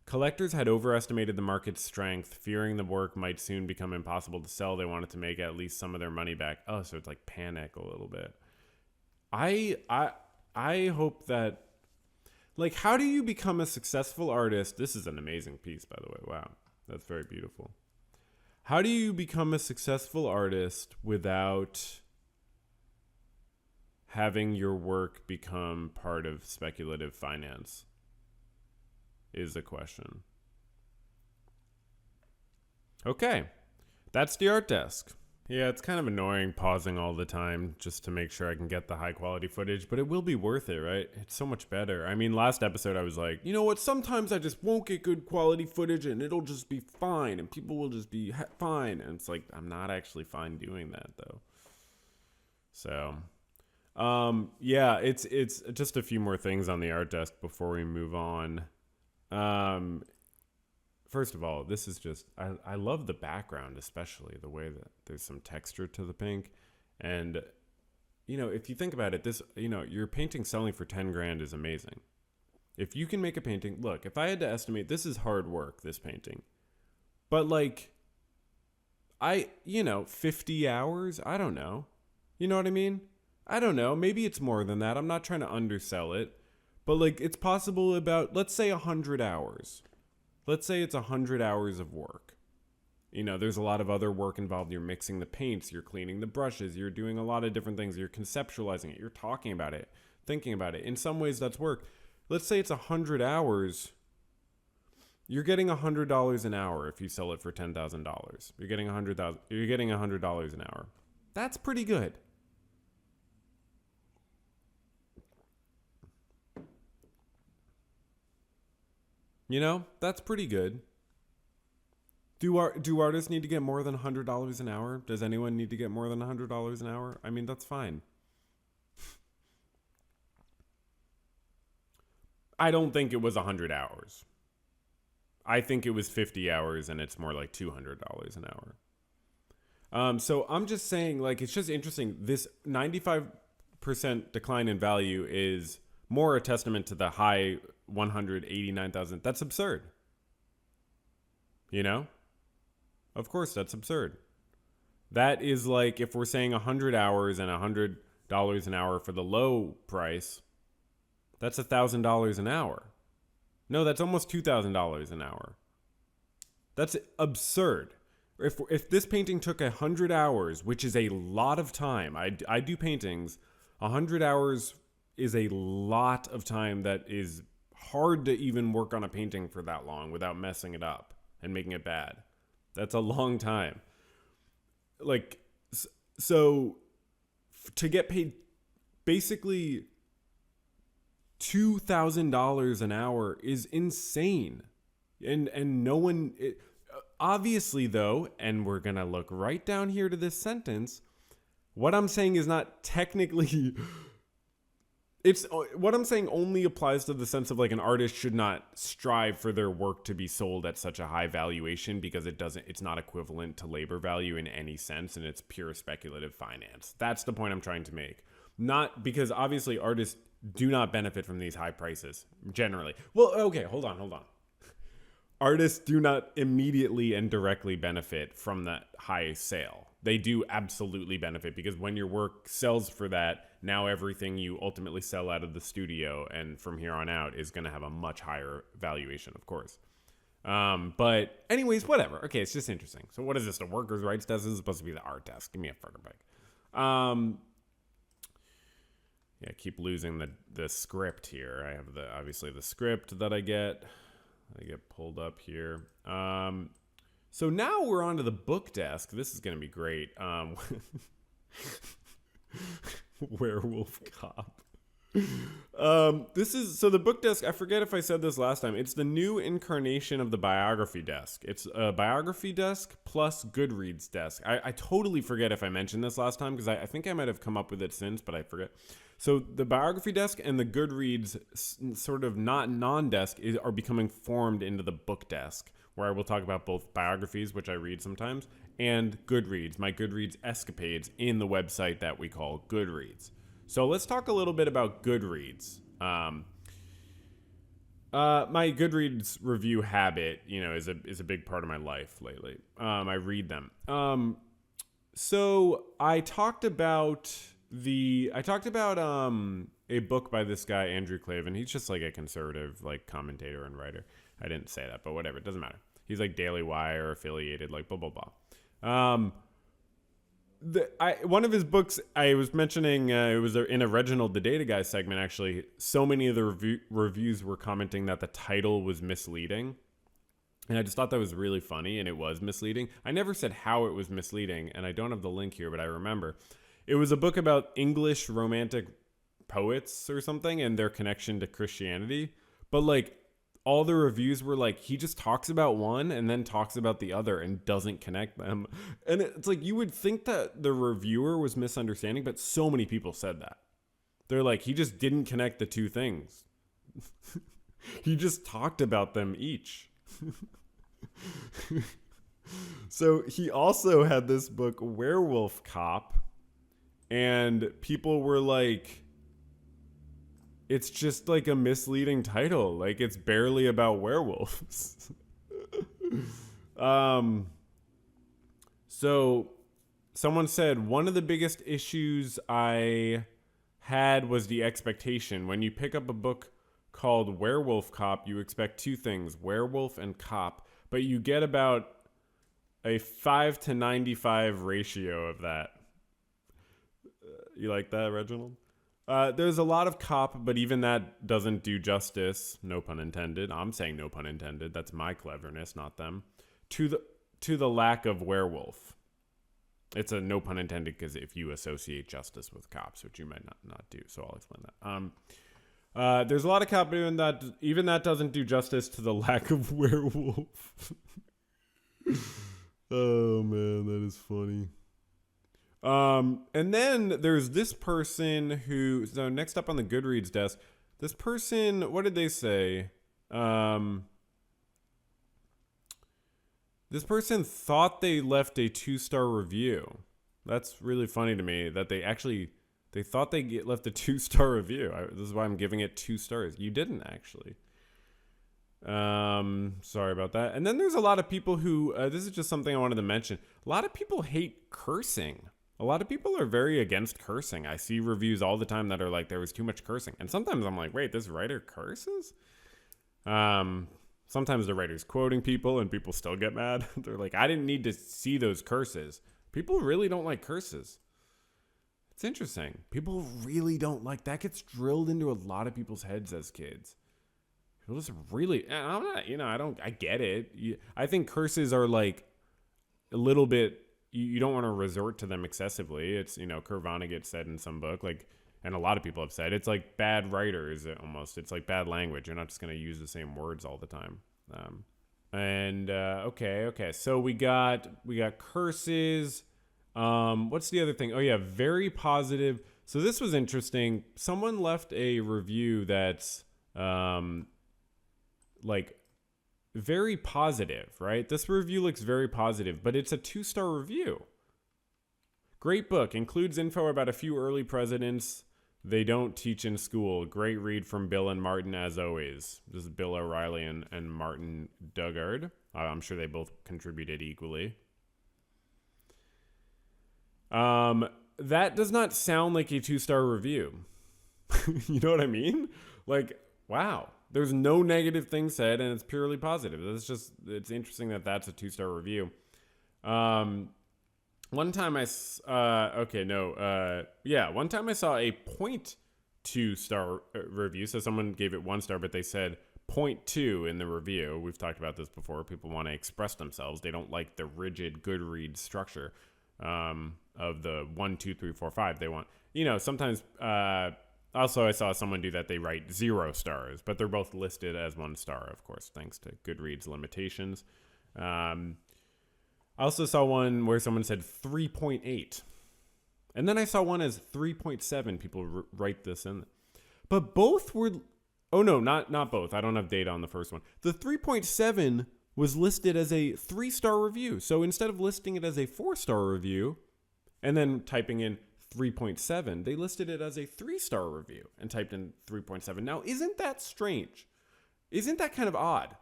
Collectors had overestimated the market's strength, fearing the work might soon become impossible to sell. They wanted to make at least some of their money back. Oh, so it's like panic a little bit. I hope that, like, how do you become a successful artist? This is an amazing piece, by the way. Wow, that's very beautiful. How do you become a successful artist without having your work become part of speculative finance? Is the question. Okay, that's the art desk. Yeah, it's kind of annoying pausing all the time just to make sure I can get the high quality footage, but it will be worth it, right? It's so much better. I mean, last episode I was like, you know what? Sometimes I just won't get good quality footage and it'll just be fine and people will just be fine. And it's like, I'm not actually fine doing that though. So, yeah, it's just a few more things on the art desk before we move on. First of all, this is just, I love the background, especially the way that there's some texture to the pink. And, you know, if you think about it, this, you know, your painting selling for $10,000 is amazing. If you can make a painting, look, if I had to estimate, this is hard work, this painting. But like, 50 hours? I don't know. You know what I mean? I don't know. Maybe it's more than that. I'm not trying to undersell it. But like, it's possible about, let's say 100 hours. Let's say it's 100 hours of work. You know, there's a lot of other work involved. You're mixing the paints, you're cleaning the brushes, you're doing a lot of different things. You're conceptualizing it, you're talking about it, thinking about it. In some ways, that's work. Let's say it's 100 hours. You're getting $100 an hour if you sell it for $10,000. You're getting $100 an hour. That's pretty good. You know, that's pretty good. Do artists need to get more than $100 an hour? Does anyone need to get more than $100 an hour? I mean, that's fine. I don't think it was 100 hours. I think it was 50 hours and it's more like $200 an hour. So I'm just saying, like, it's just interesting. This 95% decline in value is more a testament to the high 189,000. That's absurd. You know? Of course, that's absurd. That is like if we're saying 100 hours and $100 an hour for the low price, that's $1,000 an hour. No, that's almost $2,000 an hour. That's absurd. If this painting took 100 hours, which is a lot of time, I do paintings, 100 hours is a lot of time that is hard to even work on a painting for that long without messing it up and making it bad. That's a long time. Like, so to get paid basically $2,000 an hour is insane. And no one, obviously though, and we're going to look right down here to this sentence, what I'm saying is not technically, what I'm saying only applies to the sense of like an artist should not strive for their work to be sold at such a high valuation because it's not equivalent to labor value in any sense, and it's pure speculative finance. That's the point I'm trying to make. Not because obviously artists do not benefit from these high prices generally. Well, okay, hold on. Artists do not immediately and directly benefit from that high sale. They do absolutely benefit because when your work sells for that, now everything you ultimately sell out of the studio and from here on out is going to have a much higher valuation, of course. But anyways, whatever. Okay, it's just interesting. So what is this? The workers' rights desk? This is supposed to be the art desk. Give me a fucking break. Yeah, I keep losing the script here. I have obviously the script that I get pulled up here. So now we're on to the book desk. This is going to be great. Werewolf Cop. So the book desk, I forget if I said this last time. It's the new incarnation of the biography desk. It's a biography desk plus Goodreads desk. I totally forget if I mentioned this last time because I think I might have come up with it since, but I forget. So the biography desk and the Goodreads sort of not non-desk are becoming formed into the book desk, where I will talk about both biographies, which I read sometimes, and Goodreads, my Goodreads escapades in the website that we call Goodreads. So let's talk a little bit about Goodreads. My Goodreads review habit, is a big part of my life lately. I read them. So I talked about a book by this guy Andrew Klavan. He's just like a conservative like commentator and writer. I didn't say that, but whatever. It doesn't matter. He's like Daily Wire affiliated, like blah blah blah. One of his books I was mentioning, it was in a Reginald the Data Guy segment. Actually, so many of the reviews were commenting that the title was misleading, and I just thought that was really funny. And it was misleading. I never said how it was misleading, and I don't have the link here, but I remember it was a book about English romantic poets or something and their connection to Christianity. But like all the reviews were like, he just talks about one and then talks about the other and doesn't connect them. And it's like, you would think that the reviewer was misunderstanding, but so many people said that. They're like, he just didn't connect the two things. He just talked about them each. So he also had this book, Werewolf Cop, and people were like, it's just like a misleading title. Like it's barely about werewolves. So someone said, one of the biggest issues I had was the expectation. When you pick up a book called Werewolf Cop, you expect two things, werewolf and cop, but you get about a 5 to 95 ratio of that. You like that, Reginald? There's a lot of cop, but even that doesn't do justice. No pun intended. I'm saying no pun intended. That's my cleverness, not them. To the lack of werewolf. It's a no pun intended because if you associate justice with cops, which you might not do, so I'll explain that. There's a lot of cop doing that. Even that doesn't do justice to the lack of werewolf. Oh man, that is funny. And then there's this person so next up on the Goodreads desk, this person, what did they say? This person thought they left a 2-star review. That's really funny to me that they thought they left a 2-star review. This is why I'm giving it 2 stars. You didn't actually. Sorry about that. And then there's a lot of people who, this is just something I wanted to mention. A lot of people hate cursing. A lot of people are very against cursing. I see reviews all the time that are like, there was too much cursing. And sometimes I'm like, wait, this writer curses? Sometimes the writer's quoting people and people still get mad. They're like, I didn't need to see those curses. People really don't like curses. It's interesting. People really don't like, that gets drilled into a lot of people's heads as kids. People just really, I'm not, I get it. I think curses are like a little bit, you don't want to resort to them excessively. It's, Kurt Vonnegut said in some book, like, and a lot of people have said, it's like bad writers almost. It's like bad language. You're not just going to use the same words all the time. Okay. So we got curses. What's the other thing? Oh yeah, very positive. So this was interesting. Someone left a review that's like very positive, right? This review looks very positive, but it's a 2-star review. Great book. Includes info about a few early presidents they don't teach in school. Great read from Bill and Martin as always. This is Bill O'Reilly and Martin Dugard. I'm sure they both contributed equally. That does not sound like a 2-star review. You know what I mean? Like, wow. There's no negative thing said, and it's purely positive. It's interesting that that's a 2-star review. One time I saw a 0.2-star review. So someone gave it 1 star, but they said 0.2 in the review. We've talked about this before. People want to express themselves. They don't like the rigid Goodreads structure of the 1, 2, 3, 4, 5. They want, sometimes. Also, I saw someone do that. They write 0 stars, but they're both listed as 1 star, of course, thanks to Goodreads limitations. I also saw one where someone said 3.8. And then I saw one as 3.7. People write this in. But both were... Oh, no, not both. I don't have data on the first one. The 3.7 was listed as a 3-star review. So instead of listing it as a 4-star review and then typing in 3.7, they listed it as a 3-star review and typed in 3.7. Now, isn't that strange? Isn't that kind of odd?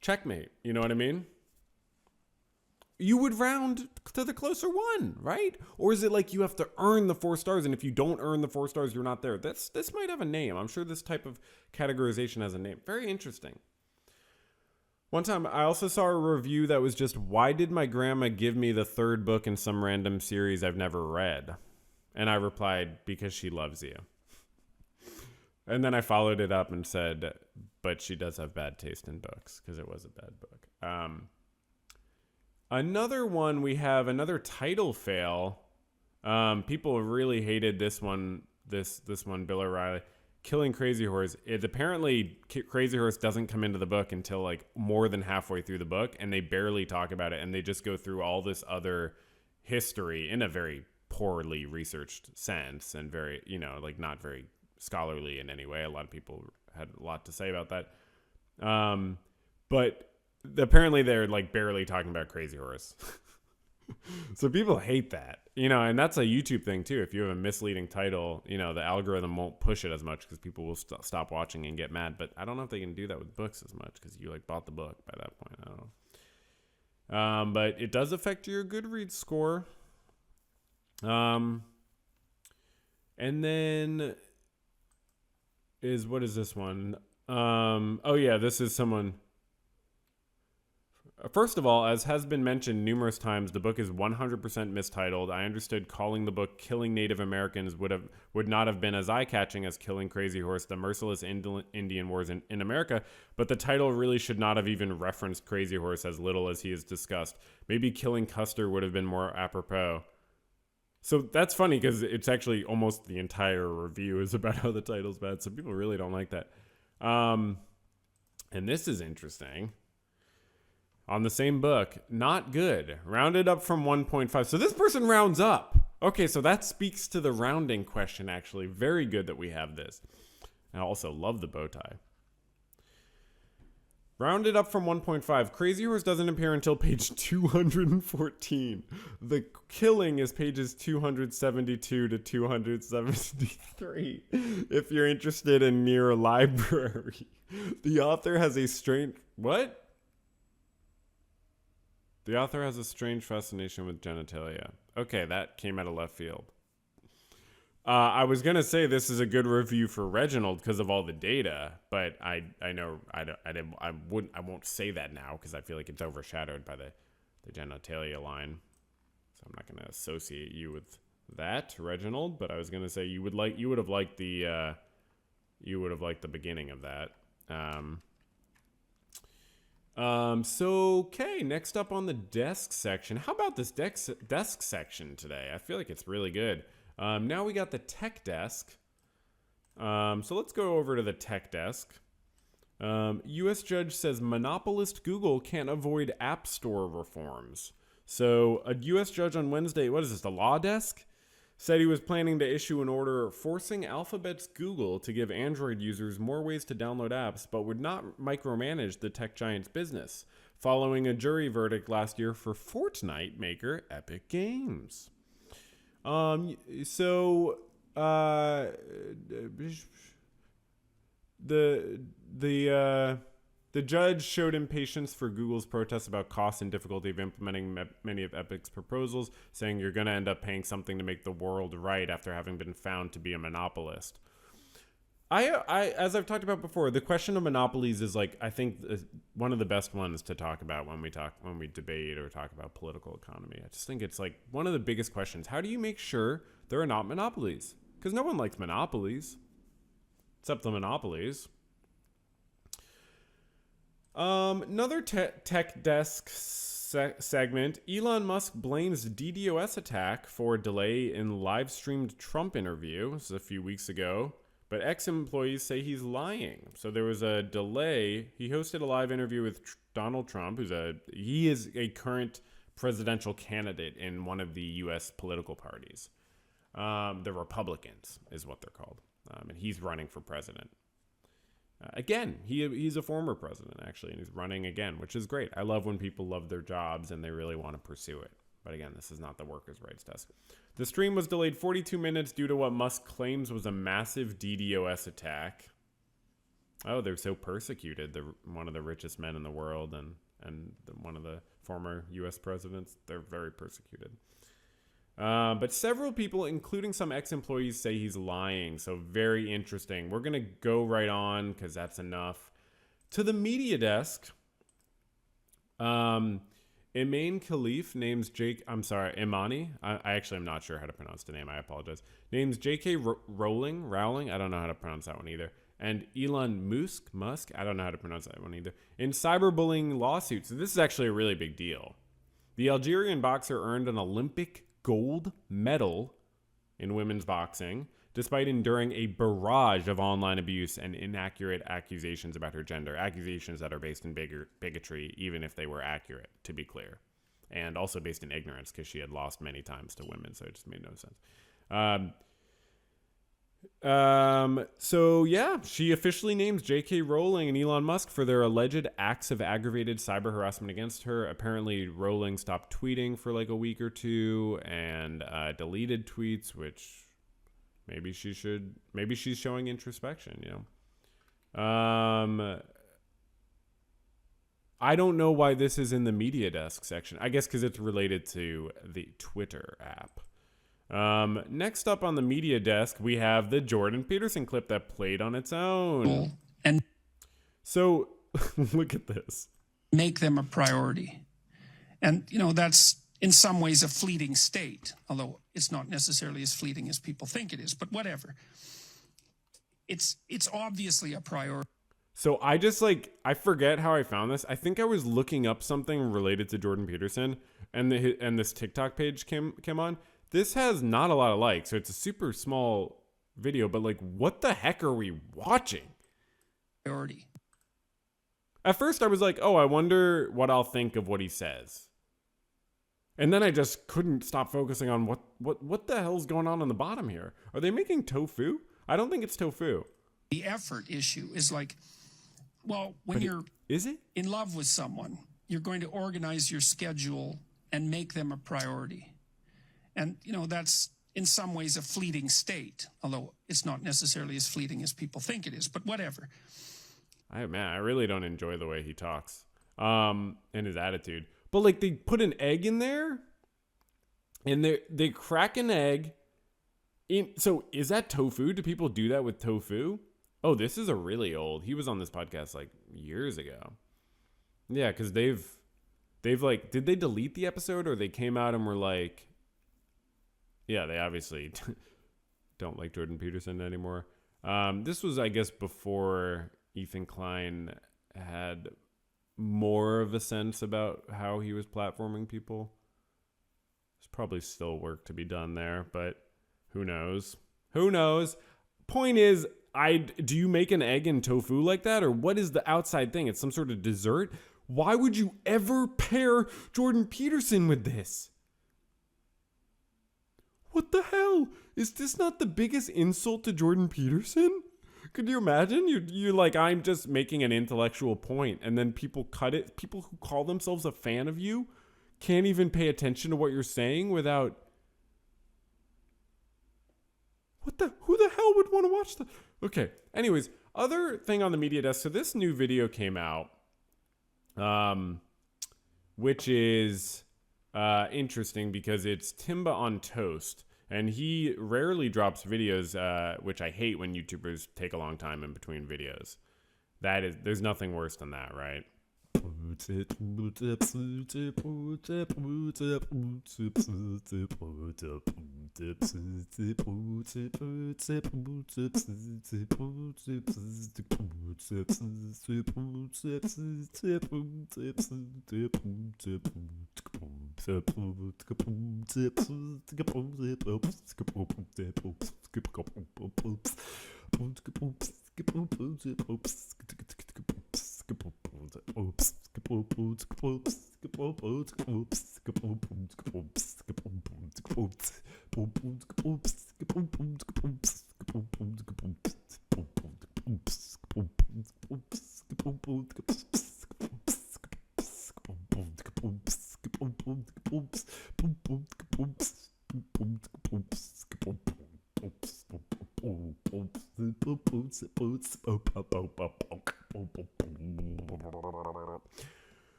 Checkmate. You know what I mean? You would round to the closer one, right? Or is it like you have to earn the 4 stars, and if you don't earn the 4 stars, you're not there? This might have a name. I'm sure this type of categorization has a name. Very interesting. One time, I also saw a review that was just, why did my grandma give me the 3rd book in some random series I've never read? And I replied, because she loves you. And then I followed it up and said, but she does have bad taste in books, because it was a bad book. Another one, we have another title fail. People really hated this one, this one, Bill O'Reilly. Killing Crazy Horse. Apparently Crazy Horse doesn't come into the book until like more than halfway through the book, and they barely talk about it, and they just go through all this other history in a very poorly researched sense and very, like not very scholarly in any way. A lot of people had a lot to say about that. But apparently they're like barely talking about Crazy Horse. So people hate that, and that's a YouTube thing too. If you have a misleading title, the algorithm won't push it as much because people will stop watching and get mad. But I don't know if they can do that with books as much because you like bought the book by that point. I don't know. But it does affect your Goodreads score. And then what is this one? This is someone. First of all, as has been mentioned numerous times, the book is 100% mistitled. I understood calling the book Killing Native Americans would not have been as eye-catching as Killing Crazy Horse, the merciless Indian wars in America, but the title really should not have even referenced Crazy Horse as little as he is discussed. Maybe Killing Custer would have been more apropos. So that's funny because it's actually almost the entire review is about how the title's bad, so people really don't like that. And this is interesting. On the same book, not good. Rounded up from 1.5. So this person rounds up. Okay, so that speaks to the rounding question, actually. Very good that we have this. I also love the bow tie. Rounded up from 1.5. Crazy Horse doesn't appear until page 214. The Killing is pages 272 to 273. If you're interested in near a library. The author has a strange... What? The author has a strange fascination with genitalia. Okay, that came out of left field. I was gonna say this is a good review for Reginald because of all the data, but I won't say that now because I feel like it's overshadowed by the genitalia line. So I'm not gonna associate you with that, Reginald, but I was gonna say you would have liked the beginning of that. So okay, next up on the desk section. How about this desk section today? I feel like it's really good. Now we got the tech desk. So let's go over to the tech desk. U.S. judge says monopolist Google can't avoid App Store reforms. So a U.S. judge on Wednesday, what is this, the law desk? Said he was planning to issue an order forcing Alphabet's Google to give Android users more ways to download apps, but would not micromanage the tech giant's business, following a jury verdict last year for Fortnite maker Epic Games. The judge showed impatience for Google's protests about costs and difficulty of implementing many of Epic's proposals, saying you're going to end up paying something to make the world right after having been found to be a monopolist. As I've talked about before, the question of monopolies is I think one of the best ones to talk about when we debate or talk about political economy. I just think it's one of the biggest questions. How do you make sure there are not monopolies? Because no one likes monopolies, except the monopolies. Another tech desk segment. Elon Musk blames DDoS attack for delay in live-streamed Trump interview. This is a few weeks ago. But ex-employees say he's lying. So there was a delay. He hosted a live interview with Donald Trump, he is a current presidential candidate in one of the U.S. political parties. The Republicans is what they're called. And he's running for president. Again, he's a former president, actually, and he's running again, which is great. I love when people love their jobs and they really want to pursue it. But again, this is not the workers' rights desk. The stream was delayed 42 minutes due to what Musk claims was a massive DDoS attack. Oh, they're so persecuted. They're one of the richest men in the world and one of the former U.S. presidents. They're very persecuted. But several people, including some ex-employees, say he's lying. So very interesting. We're going to go right on because that's enough. To the media desk. Imane Khalif names Imani. I actually am not sure how to pronounce the name. I apologize. Names J.K. Rowling. I don't know how to pronounce that one either. And Elon Musk. I don't know how to pronounce that one either. In cyberbullying lawsuits. So this is actually a really big deal. The Algerian boxer earned an Olympic gold medal in women's boxing, despite enduring a barrage of online abuse and inaccurate accusations about her gender. Accusations that are based in bigotry, even if they were accurate, to be clear. And also based in ignorance, because she had lost many times to women, so it just made no sense. So yeah, she officially names J.K. Rowling and Elon Musk for their alleged acts of aggravated cyber harassment against her. Apparently, Rowling stopped tweeting for a week or two and deleted tweets, which maybe she's showing introspection, I don't know why this is in the media desk section. I guess because it's related to the Twitter app. Next up on the media desk, we have the Jordan Peterson clip that played on its own. And so look at this. Make them a priority. And, that's in some ways a fleeting state, although it's not necessarily as fleeting as people think it is, but whatever. It's obviously a priority. So I forget how I found this. I think I was looking up something related to Jordan Peterson and this TikTok page came on. This has not a lot of likes, so it's a super small video, but what the heck are we watching? Priority. At first I was like, oh, I wonder what I'll think of what he says. And then I just couldn't stop focusing on what the hell's going on the bottom here. Are they making tofu? I don't think it's tofu. The effort issue is when you're in love with someone, you're going to organize your schedule and make them a priority. And, that's in some ways a fleeting state, although it's not necessarily as fleeting as people think it is, but whatever. I really don't enjoy the way he talks and his attitude. But, they put an egg in there, and they crack an egg. So, is that tofu? Do people do that with tofu? Oh, this is a really old. He was on this podcast, years ago. Yeah, because they've did they delete the episode, or they came out and were like, yeah, they obviously don't like Jordan Peterson anymore. This was, I guess, before Ethan Klein had more of a sense about how he was platforming people. There's probably still work to be done there, but who knows? Who knows? Point is, do you make an egg and tofu like that? Or what is the outside thing? It's some sort of dessert? Why would you ever pair Jordan Peterson with this? What the hell? Is this not the biggest insult to Jordan Peterson? Could you imagine? You're like, I'm just making an intellectual point, and then people cut it. People who call themselves a fan of you can't even pay attention to what you're saying without... Who the hell would want to watch that? Okay, anyways, other thing on the media desk. So this new video came out, which is interesting because it's Timbah on toast. And he rarely drops videos, which I hate when YouTubers take a long time in between videos. There's nothing worse than that, right?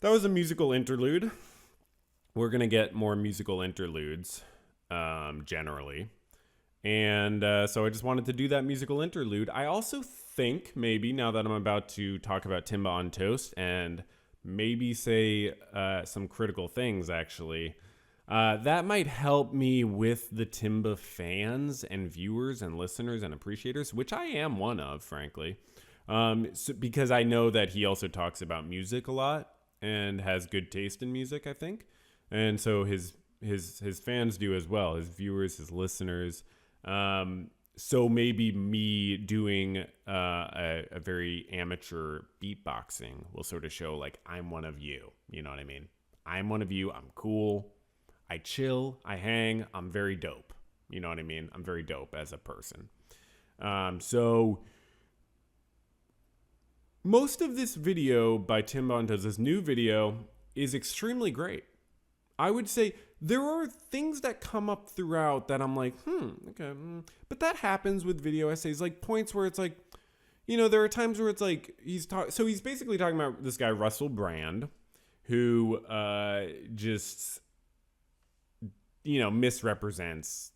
That was a musical interlude. We're going to get more musical interludes, generally. And so I just wanted to do that musical interlude. I also think maybe now that I'm about to talk about Timbah on Toast and maybe say some critical things, actually, that might help me with the Timbah fans and viewers and listeners and appreciators, which I am one of, frankly, because I know that he also talks about music a lot and has good taste in music, I think. And so his fans do as well, his viewers, his listeners. So maybe me doing a very amateur beatboxing will sort of show like I'm one of you. You know what I mean? I'm one of you. I'm cool. I chill. I hang. I'm very dope. You know what I mean? I'm very dope as a person. So most of this video by Timbah on Toast, this new video, is extremely great. I would say there are things that come up throughout that I'm like, okay. But that happens with video essays, like points where it's like, you know, there are times where it's like, he's basically talking about this guy, Russell Brand, who just, you know, misrepresents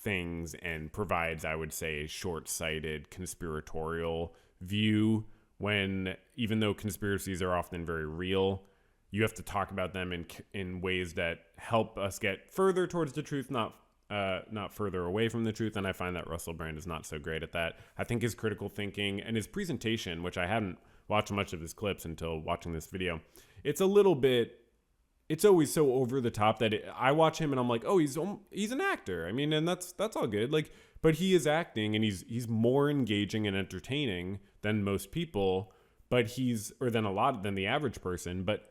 things and provides, I would say, a short-sighted conspiratorial view when, even though conspiracies are often very real, you have to talk about them in ways that help us get further towards the truth, not further away from the truth. And I find that Russell Brand is not so great at that. I think his critical thinking and his presentation, which I hadn't watched much of his clips until watching this video, it's always so over the top that I watch him and I'm like, oh, he's an actor. I mean, and that's all good. Like, but he is acting and he's more engaging and entertaining than most people, than the average person. But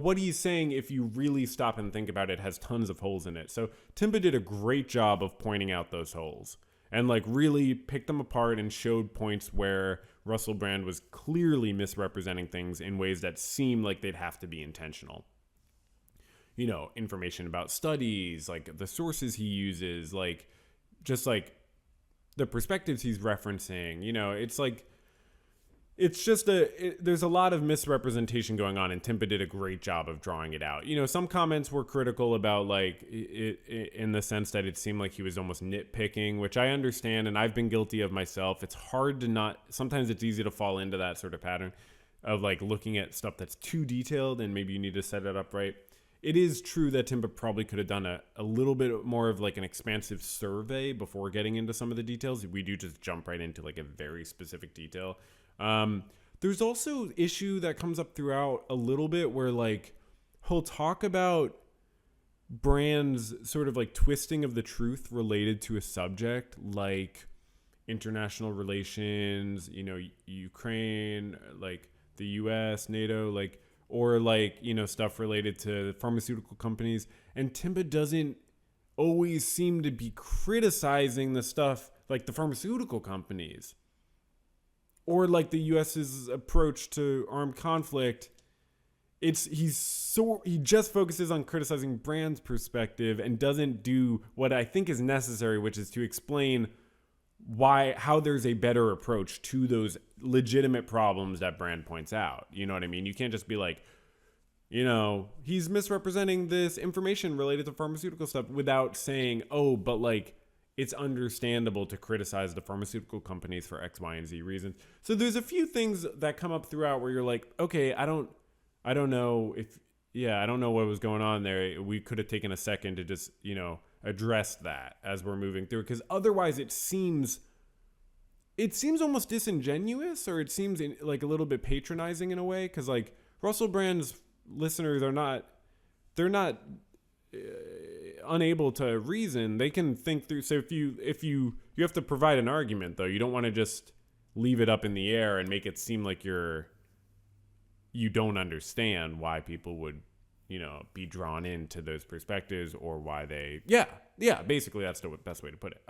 what he's saying, if you really stop and think about it, has tons of holes in it. So Timbah did a great job of pointing out those holes and like really picked them apart and showed points where Russell Brand was clearly misrepresenting things in ways that seem like they'd have to be intentional. You know, information about studies, like the sources he uses, like just like the perspectives he's referencing. You know, it's like, it's just there's a lot of misrepresentation going on, and Timbah did a great job of drawing it out. You know, some comments were critical about like it in the sense that it seemed like he was almost nitpicking, which I understand, and I've been guilty of myself. It's hard to sometimes it's easy to fall into that sort of pattern of like looking at stuff that's too detailed and maybe you need to set it up right. it is true that Timbah probably could have done a little bit more of like an expansive survey before getting into some of the details. We do just jump right into like a very specific detail. There's also issue that comes up throughout a little bit where like he'll talk about brands sort of like twisting of the truth related to a subject like international relations, Ukraine, like the US, NATO, like, or like, stuff related to pharmaceutical companies. And Timbah doesn't always seem to be criticizing the stuff like the pharmaceutical companies or like the US's approach to armed conflict. He just focuses on criticizing brands' perspective and doesn't do what I think is necessary, which is to explain how there's a better approach to those legitimate problems that brand points out. You know what I mean? You can't just be like, he's misrepresenting this information related to pharmaceutical stuff without saying, oh, but like it's understandable to criticize the pharmaceutical companies for X, Y, and Z reasons. So there's a few things that come up throughout where you're like, okay, I don't know I don't know what was going on there. We could have taken a second to just, address that as we're moving through, because otherwise it seems almost disingenuous, or it seems like a little bit patronizing in a way, because like Russell Brand's listeners they're not unable to reason. They can think through. So if you have to provide an argument, though, you don't want to just leave it up in the air and make it seem like you don't understand why people would be drawn into those perspectives, or why they basically that's the best way to put it.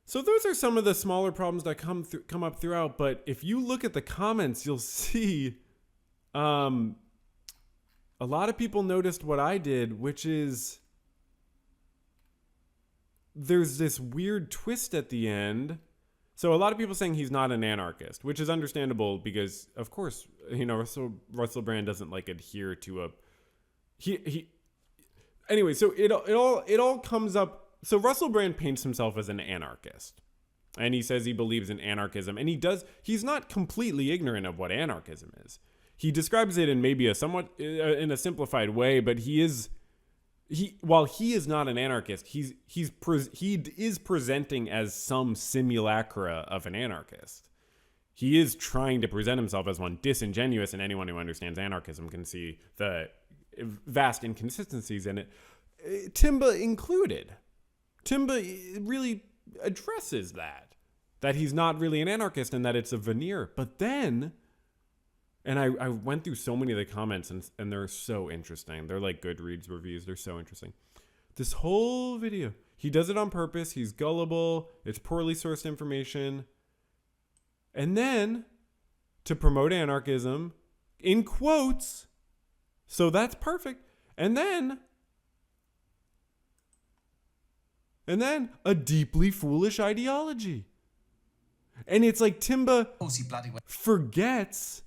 So those are some of the smaller problems that come up throughout. But if you look at the comments, you'll see a lot of people noticed what I did, which is there's this weird twist at the end. So a lot of people saying he's not an anarchist, which is understandable because, of course, Russell Brand doesn't like adhere to Anyway, so it all comes up. So Russell Brand paints himself as an anarchist, and he says he believes in anarchism, and he's not completely ignorant of what anarchism is. He describes it in maybe a somewhat in a simplified way, but while he is not an anarchist, he is presenting as some simulacra of an anarchist. He is trying to present himself as one disingenuous, and anyone who understands anarchism can see the vast inconsistencies in it, Timbah included. Timbah really addresses that he's not really an anarchist and that it's a veneer. But then, and I went through so many of the comments, and they're so interesting. They're like Goodreads reviews. They're so interesting. This whole video, he does it on purpose. He's gullible. It's poorly sourced information. And then, to promote anarchism, in quotes, so that's perfect. And then a deeply foolish ideology. And it's like Timbah forgets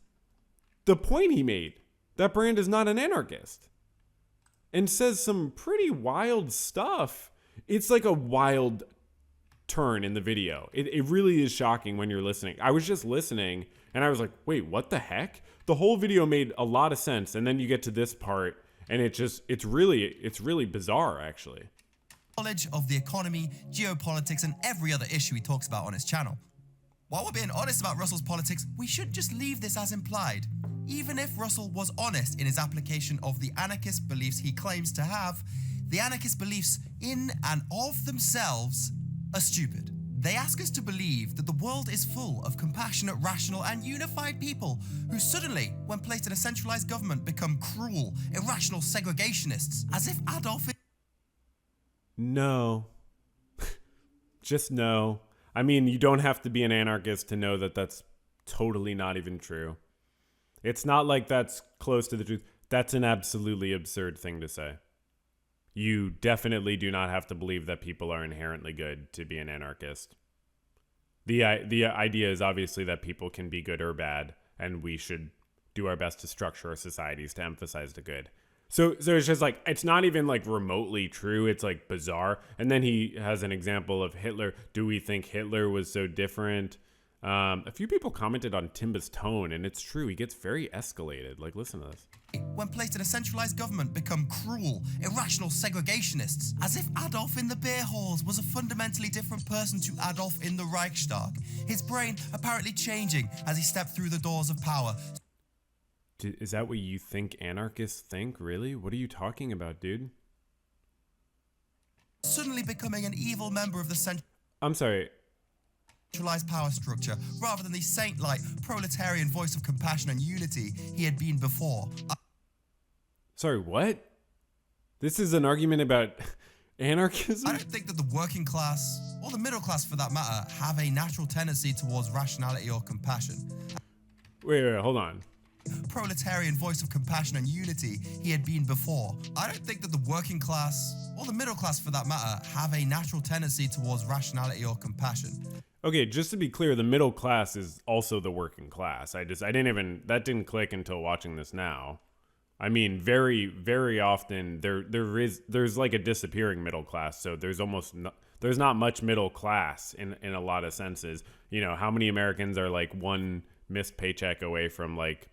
the point he made, that Brand is not an anarchist, and says some pretty wild stuff. It's like a wild turn in the video. It really is shocking when you're listening. I was just listening and I was like, wait, what the heck? The whole video made a lot of sense, and then you get to this part and it's really bizarre, actually. Knowledge of the economy, geopolitics, and every other issue he talks about on his channel. While we're being honest about Russell's politics, we shouldn't just leave this as implied. Even if Russell was honest in his application of the anarchist beliefs he claims to have, the anarchist beliefs in and of themselves are stupid. They ask us to believe that the world is full of compassionate, rational, and unified people who suddenly, when placed in a centralized government, become cruel, irrational segregationists, as if Adolf... No. Just no. I mean, you don't have to be an anarchist to know that that's totally not even true. It's not like that's close to the truth. That's an absolutely absurd thing to say. You definitely do not have to believe that people are inherently good to be an anarchist. The idea is obviously that people can be good or bad, and we should do our best to structure our societies to emphasize the good. So it's just like, it's not even like remotely true. It's like bizarre. And then he has an example of Hitler. Do we think Hitler was so different? A few people commented on Timbah's tone, and it's true. He gets very escalated. Like, listen to this. When placed in a centralized government, become cruel, irrational segregationists, as if Adolf in the beer halls was a fundamentally different person to Adolf in the Reichstag. His brain apparently changing as he stepped through the doors of power. Is that what you think anarchists think? Really? What are you talking about, dude? Suddenly becoming an evil member of the I'm sorry. Centralized power structure, rather than the saint-like proletarian voice of compassion and unity he had been before. Sorry, what? This is an argument about anarchism? I don't think that the working class, or the middle class for that matter, have a natural tendency towards rationality or compassion. Wait, hold on. Proletarian voice of compassion and unity he had been before. I don't think that the working class, or the middle class for that matter, have a natural tendency towards rationality or compassion. Okay, just to be clear, the middle class is also the working class. That didn't click until watching this now. I mean, very, very often there's like a disappearing middle class. So there's not much middle class in a lot of senses. You know, how many Americans are like one missed paycheck away from like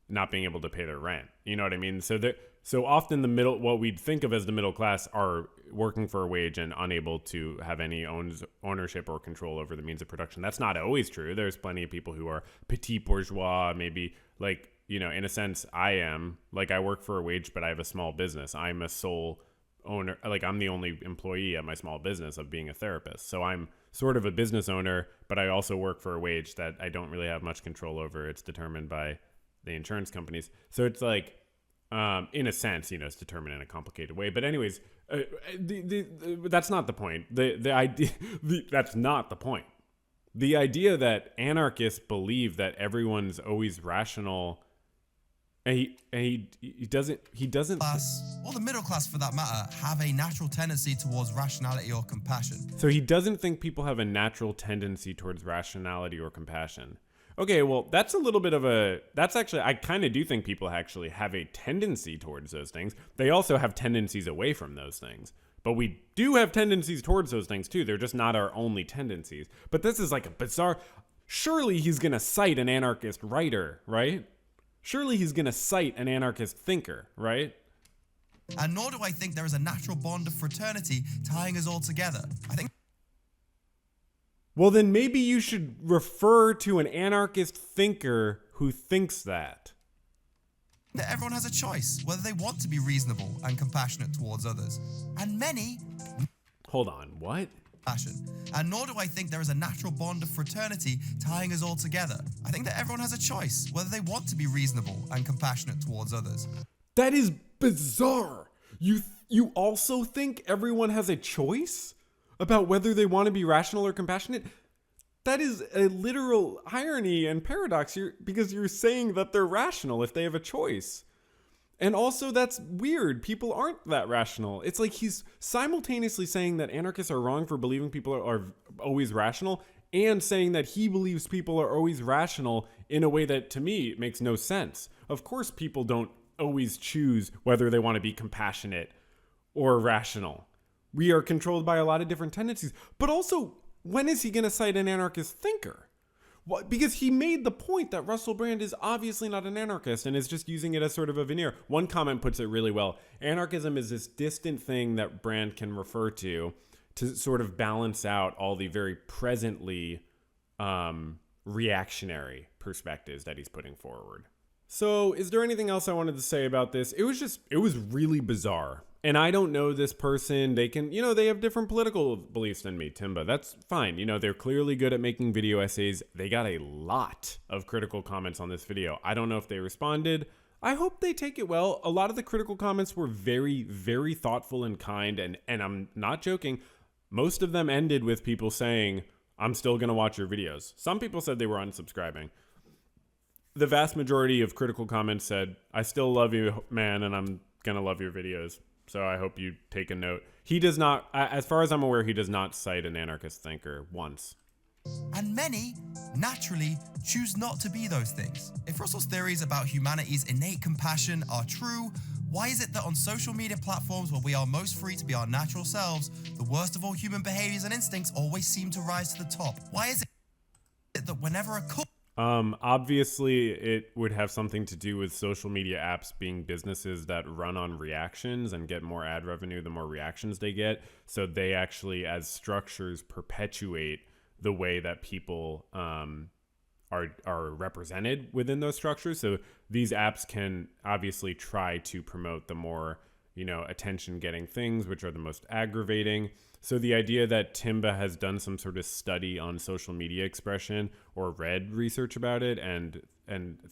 not being able to pay their rent? You know what I mean? So often what we'd think of as the middle class are working for a wage and unable to have any ownership or control over the means of production. That's not always true. There's plenty of people who are petit bourgeois, maybe like, you know, in a sense I am. Like I work for a wage, but I have a small business. I'm a sole owner. Like I'm the only employee at my small business of being a therapist. So I'm sort of a business owner, but I also work for a wage that I don't really have much control over. It's determined by the insurance companies. So it's like, in a sense, you know, it's determined in a complicated way. But anyways, that's not the point. That's not the point. The idea that anarchists believe that everyone's always rational, and he doesn't. Class, or the middle class for that matter, have a natural tendency towards rationality or compassion. So he doesn't think people have a natural tendency towards rationality or compassion. Okay, well, that's a little bit of I kind of do think people actually have a tendency towards those things. They also have tendencies away from those things. But we do have tendencies towards those things too. They're just not our only tendencies. But this is like a bizarre, surely he's going to cite an anarchist writer, right? Surely he's going to cite an anarchist thinker, right? And nor do I think there is a natural bond of fraternity tying us all together. I think. Well, then maybe you should refer to an anarchist thinker who thinks that everyone has a choice whether they want to be reasonable and compassionate towards others. And many... Hold on, what? Passion. And nor do I think there is a natural bond of fraternity tying us all together. I think that everyone has a choice whether they want to be reasonable and compassionate towards others. That is bizarre. You also think everyone has a choice about whether they want to be rational or compassionate? That is a literal irony and paradox here, because you're saying that they're rational if they have a choice. And also that's weird. People aren't that rational. It's like he's simultaneously saying that anarchists are wrong for believing people are always rational, and saying that he believes people are always rational in a way that, to me, makes no sense. Of course, people don't always choose whether they want to be compassionate or rational. We are controlled by a lot of different tendencies. But also, when is he going to cite an anarchist thinker? Well, because he made the point that Russell Brand is obviously not an anarchist and is just using it as sort of a veneer. One comment puts it really well. Anarchism is this distant thing that Brand can refer to sort of balance out all the very presently reactionary perspectives that he's putting forward. So is there anything else I wanted to say about this? It was really bizarre. And I don't know this person. They can, they have different political beliefs than me, Timbah. That's fine. They're clearly good at making video essays. They got a lot of critical comments on this video. I don't know if they responded. I hope they take it well. A lot of the critical comments were very, very thoughtful and kind. And I'm not joking. Most of them ended with people saying, I'm still going to watch your videos. Some people said they were unsubscribing. The vast majority of critical comments said, I still love you, man, and I'm going to love your videos. So I hope you take a note. He does not, as far as I'm aware, he does not cite an anarchist thinker once. And many, naturally, choose not to be those things. If Russell's theories about humanity's innate compassion are true, why is it that on social media platforms where we are most free to be our natural selves, the worst of all human behaviors and instincts always seem to rise to the top? Why is it that whenever a obviously it would have something to do with social media apps being businesses that run on reactions and get more ad revenue the more reactions they get. So they actually, as structures, perpetuate the way that people are represented within those structures. So these apps can obviously try to promote the more, attention getting things, which are the most aggravating. So the idea that Timbah has done some sort of study on social media expression or read research about it and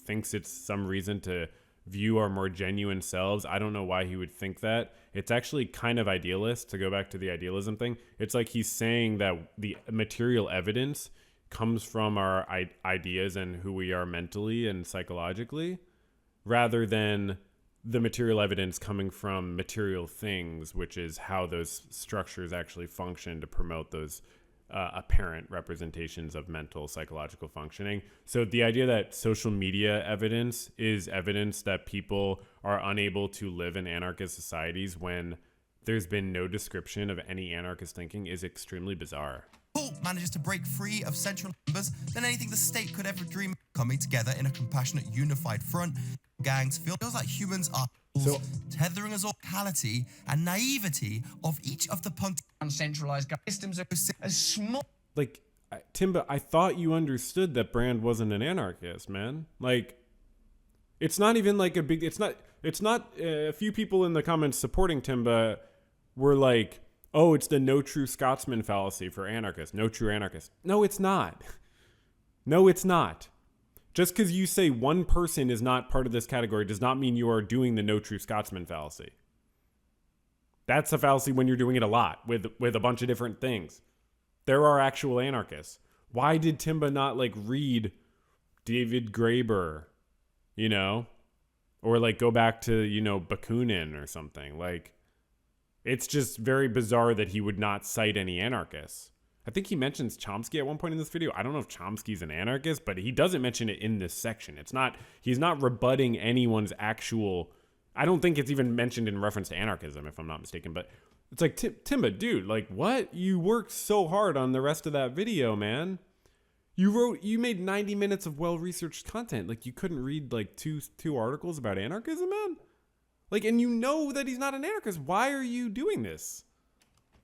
thinks it's some reason to view our more genuine selves, I don't know why he would think that. It's actually kind of idealist, to go back to the idealism thing. It's like he's saying that the material evidence comes from our ideas and who we are mentally and psychologically, rather than the material evidence coming from material things, which is how those structures actually function to promote those apparent representations of mental psychological functioning. So the idea that social media evidence is evidence that people are unable to live in anarchist societies when there's been no description of any anarchist thinking is extremely bizarre. Manages to break free of central members than anything the state could ever dream of, coming together in a compassionate, unified front. Gangs feels like humans are tethering us locality and naivety of each of the uncentralized systems are as small. Like, Timbah, I thought you understood that Brand wasn't an anarchist, man. Like, it's not even like a big, it's not a few people in the comments supporting Timbah were like, oh, it's the no true Scotsman fallacy for anarchists. No true anarchist. No, it's not. No, it's not. Just because you say one person is not part of this category does not mean you are doing the no true Scotsman fallacy. That's a fallacy when you're doing it a lot with a bunch of different things. There are actual anarchists. Why did Timbah not read David Graeber, or go back to, Bakunin or something? It's just very bizarre that he would not cite any anarchists. I think he mentions Chomsky at one point in this video. I don't know if Chomsky's an anarchist, but he doesn't mention it in this section. He's not rebutting anyone's actual, I don't think it's even mentioned in reference to anarchism, if I'm not mistaken. But it's like, Timbah, dude, what? You worked so hard on the rest of that video, man. You made 90 minutes of well-researched content. You couldn't read two articles about anarchism, man? And you know that he's not an anarchist. Why are you doing this?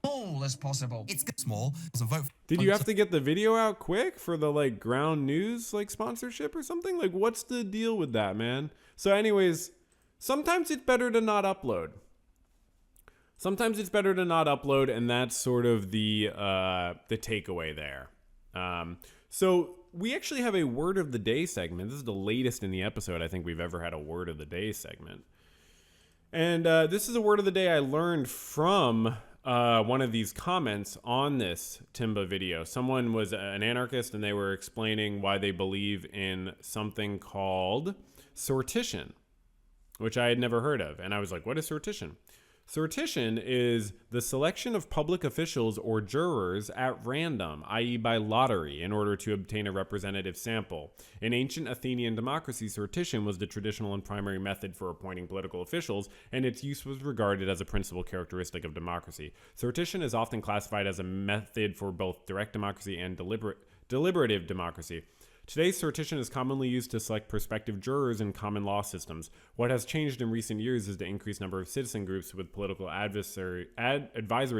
Small as possible. It's small. So vote. Did you have to get the video out quick for the ground news sponsorship or something? What's the deal with that, man? So anyways, sometimes it's better to not upload. And that's sort of the takeaway there. So we actually have a word of the day segment. This is the latest in the episode. I think we've ever had a word of the day segment. And this is a word of the day I learned from one of these comments on this Timbah video. Someone was an anarchist and they were explaining why they believe in something called sortition, which I had never heard of. And I was like, what is sortition? Sortition is the selection of public officials or jurors at random, i.e. by lottery, in order to obtain a representative sample. In ancient Athenian democracy, sortition was the traditional and primary method for appointing political officials, and its use was regarded as a principal characteristic of democracy. Sortition is often classified as a method for both direct democracy and deliberative democracy. Today, sortition is commonly used to select prospective jurors in common law systems. What has changed in recent years is the increased number of citizen groups with political advisory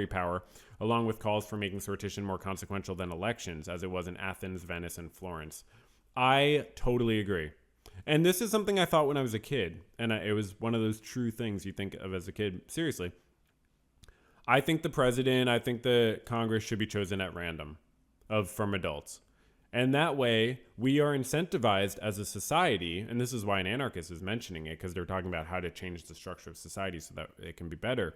power, along with calls for making sortition more consequential than elections, as it was in Athens, Venice, and Florence. I totally agree. And this is something I thought when I was a kid, and it was one of those true things you think of as a kid. Seriously. I think the president, I think the Congress should be chosen at random from adults. And that way, we are incentivized as a society, and this is why an anarchist is mentioning it, because they're talking about how to change the structure of society so that it can be better.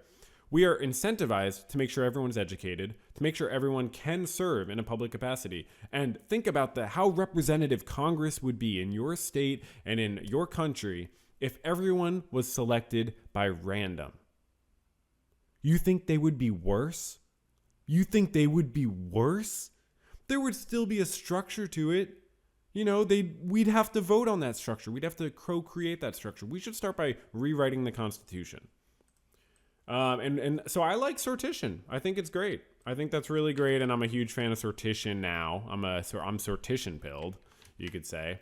We are incentivized to make sure everyone's educated, to make sure everyone can serve in a public capacity. And think about how representative Congress would be in your state and in your country if everyone was selected by random. You think they would be worse? There would still be a structure to it. We'd have to vote on that structure. We'd have to co-create that structure. We should start by rewriting the Constitution. And so I like sortition. I think it's great. I think that's really great, and I'm a huge fan of sortition now. I'm sortition pilled, you could say.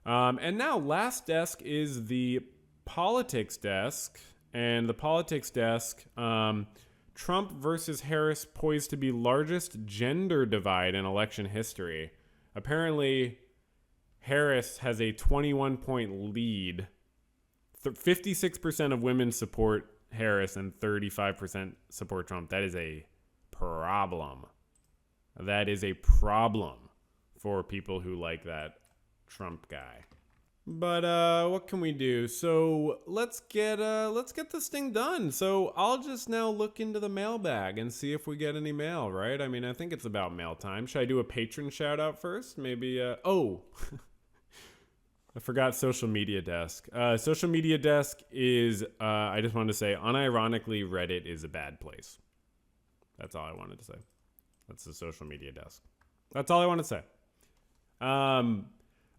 And now last desk is the politics desk, and the politics desk, Trump versus Harris poised to be largest gender divide in election history. Apparently, Harris has a 21-point lead. 56% of women support Harris and 35% support Trump. That is a problem. That is a problem for people who like that Trump guy. But what can we do? So let's get this thing done. So I'll just now look into the mailbag and see if we get any mail, right? I mean, I think it's about mail time. Should I do a patron shout out first? Maybe I forgot social media desk. Social media desk is, I just wanted to say, unironically, Reddit is a bad place. That's all I wanted to say. That's the social media desk. That's all I want to say.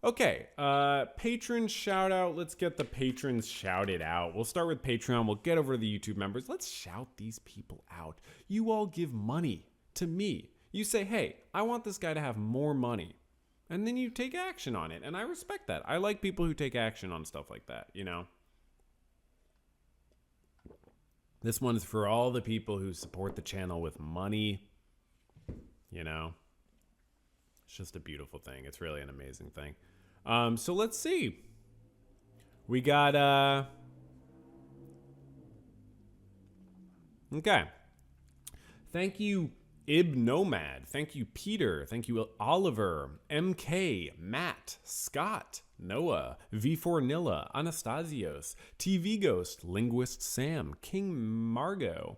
Okay. Patron shout out. Let's get the patrons shouted out. We'll start with Patreon. We'll get over to the YouTube members. Let's shout these people out. You all give money to me. You say, hey, I want this guy to have more money. And then you take action on it. And I respect that. I like people who take action on stuff like that, you know? This one is for all the people who support the channel with money. You know? It's just a beautiful thing. It's really an amazing thing. So let's see. We got, okay. Thank you, Ib Nomad. Thank you, Peter. Thank you, Oliver, MK, Matt, Scott, Noah, V4 Nilla, Anastasios, TV Ghost, Linguist Sam, King Margot,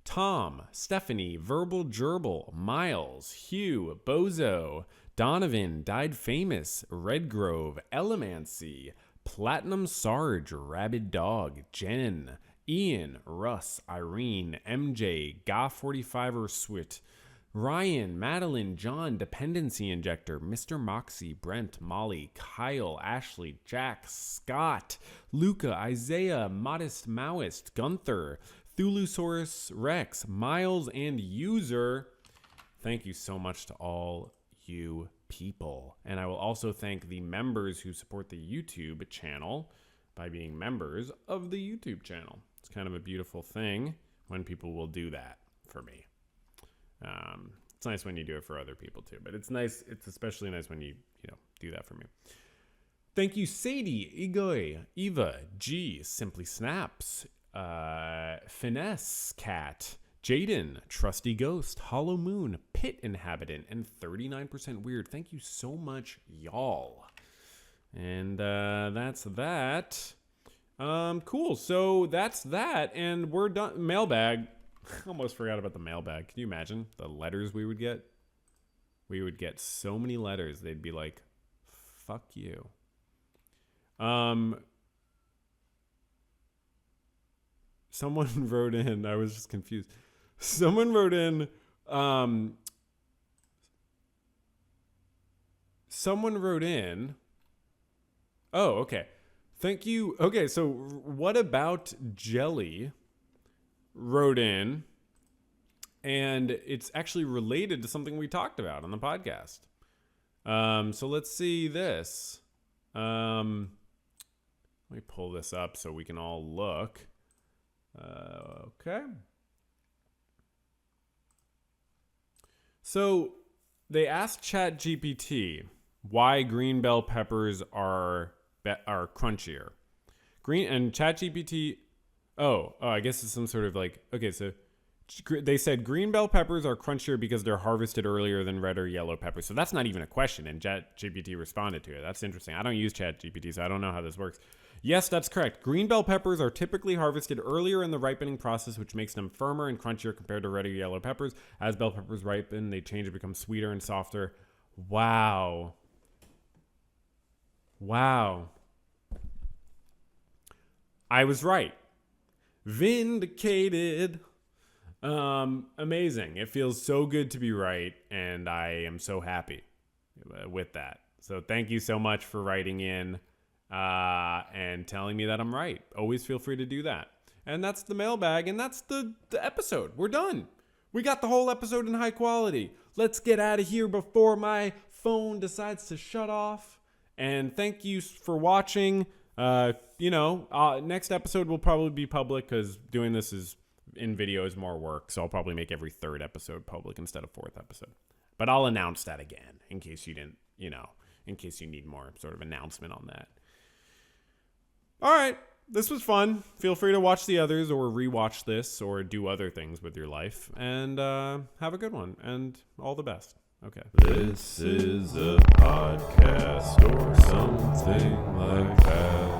Tom, Stephanie, Verbal Gerbil, Miles, Hugh, Bozo, Donovan, Died Famous, Redgrove, Elemancy, Platinum Sarge, Rabid Dog, Jen, Ian, Russ, Irene, MJ, Ga45er Swit, Ryan, Madeline, John, Dependency Injector, Mr. Moxie, Brent, Molly, Kyle, Ashley, Jack, Scott, Luca, Isaiah, Modest Maoist, Gunther, Thulusaurus Rex, Miles, and User. Thank you so much to all you people. And I will also thank the members who support the YouTube channel by being members of the YouTube channel. It's kind of a beautiful thing when people will do that for me. It's nice when you do it for other people too, but it's nice. It's especially nice when you do that for me. Thank you, Sadie, Igoy, Eva, G, Simply Snaps, Finesse Cat, Jaden, Trusty Ghost, Hollow Moon, Pit Inhabitant, and 39% Weird. Thank you so much, y'all. And that's that. Cool. So that's that, and we're done. Mailbag. Almost forgot about the mailbag. Can you imagine the letters we would get? We would get so many letters. They'd be like, "Fuck you." Someone wrote in. I was just confused. Someone wrote in. Someone wrote in. Oh, okay. Thank you. Okay, so what about Jelly wrote in, and it's actually related to something we talked about on the podcast. So let's see this. Let me pull this up so we can all look. Okay. So they asked ChatGPT why green bell peppers are crunchier. And ChatGPT. Oh, I guess it's some sort of like, okay, so they said green bell peppers are crunchier because they're harvested earlier than red or yellow peppers. So that's not even a question, and ChatGPT responded to it. That's interesting. I don't use ChatGPT, so I don't know how this works. Yes, that's correct. Green bell peppers are typically harvested earlier in the ripening process, which makes them firmer and crunchier compared to red or yellow peppers. As bell peppers ripen, they change and become sweeter and softer. Wow. I was right. Vindicated. Amazing. It feels so good to be right, and I am so happy with that. So thank you so much for writing in and telling me that I'm right. Always feel free to do that. And that's the mailbag, and that's the episode. We're done. We got the whole episode in high quality. Let's get out of here before my phone decides to shut off. And thank you for watching. Next episode will probably be public because doing this in video is more work. So I'll probably make every third episode public instead of fourth episode. But I'll announce that again in case you didn't, in case you need more sort of announcement on that. All right. This was fun. Feel free to watch the others or rewatch this or do other things with your life. And have a good one. And all the best. Okay. This is a podcast or something like that.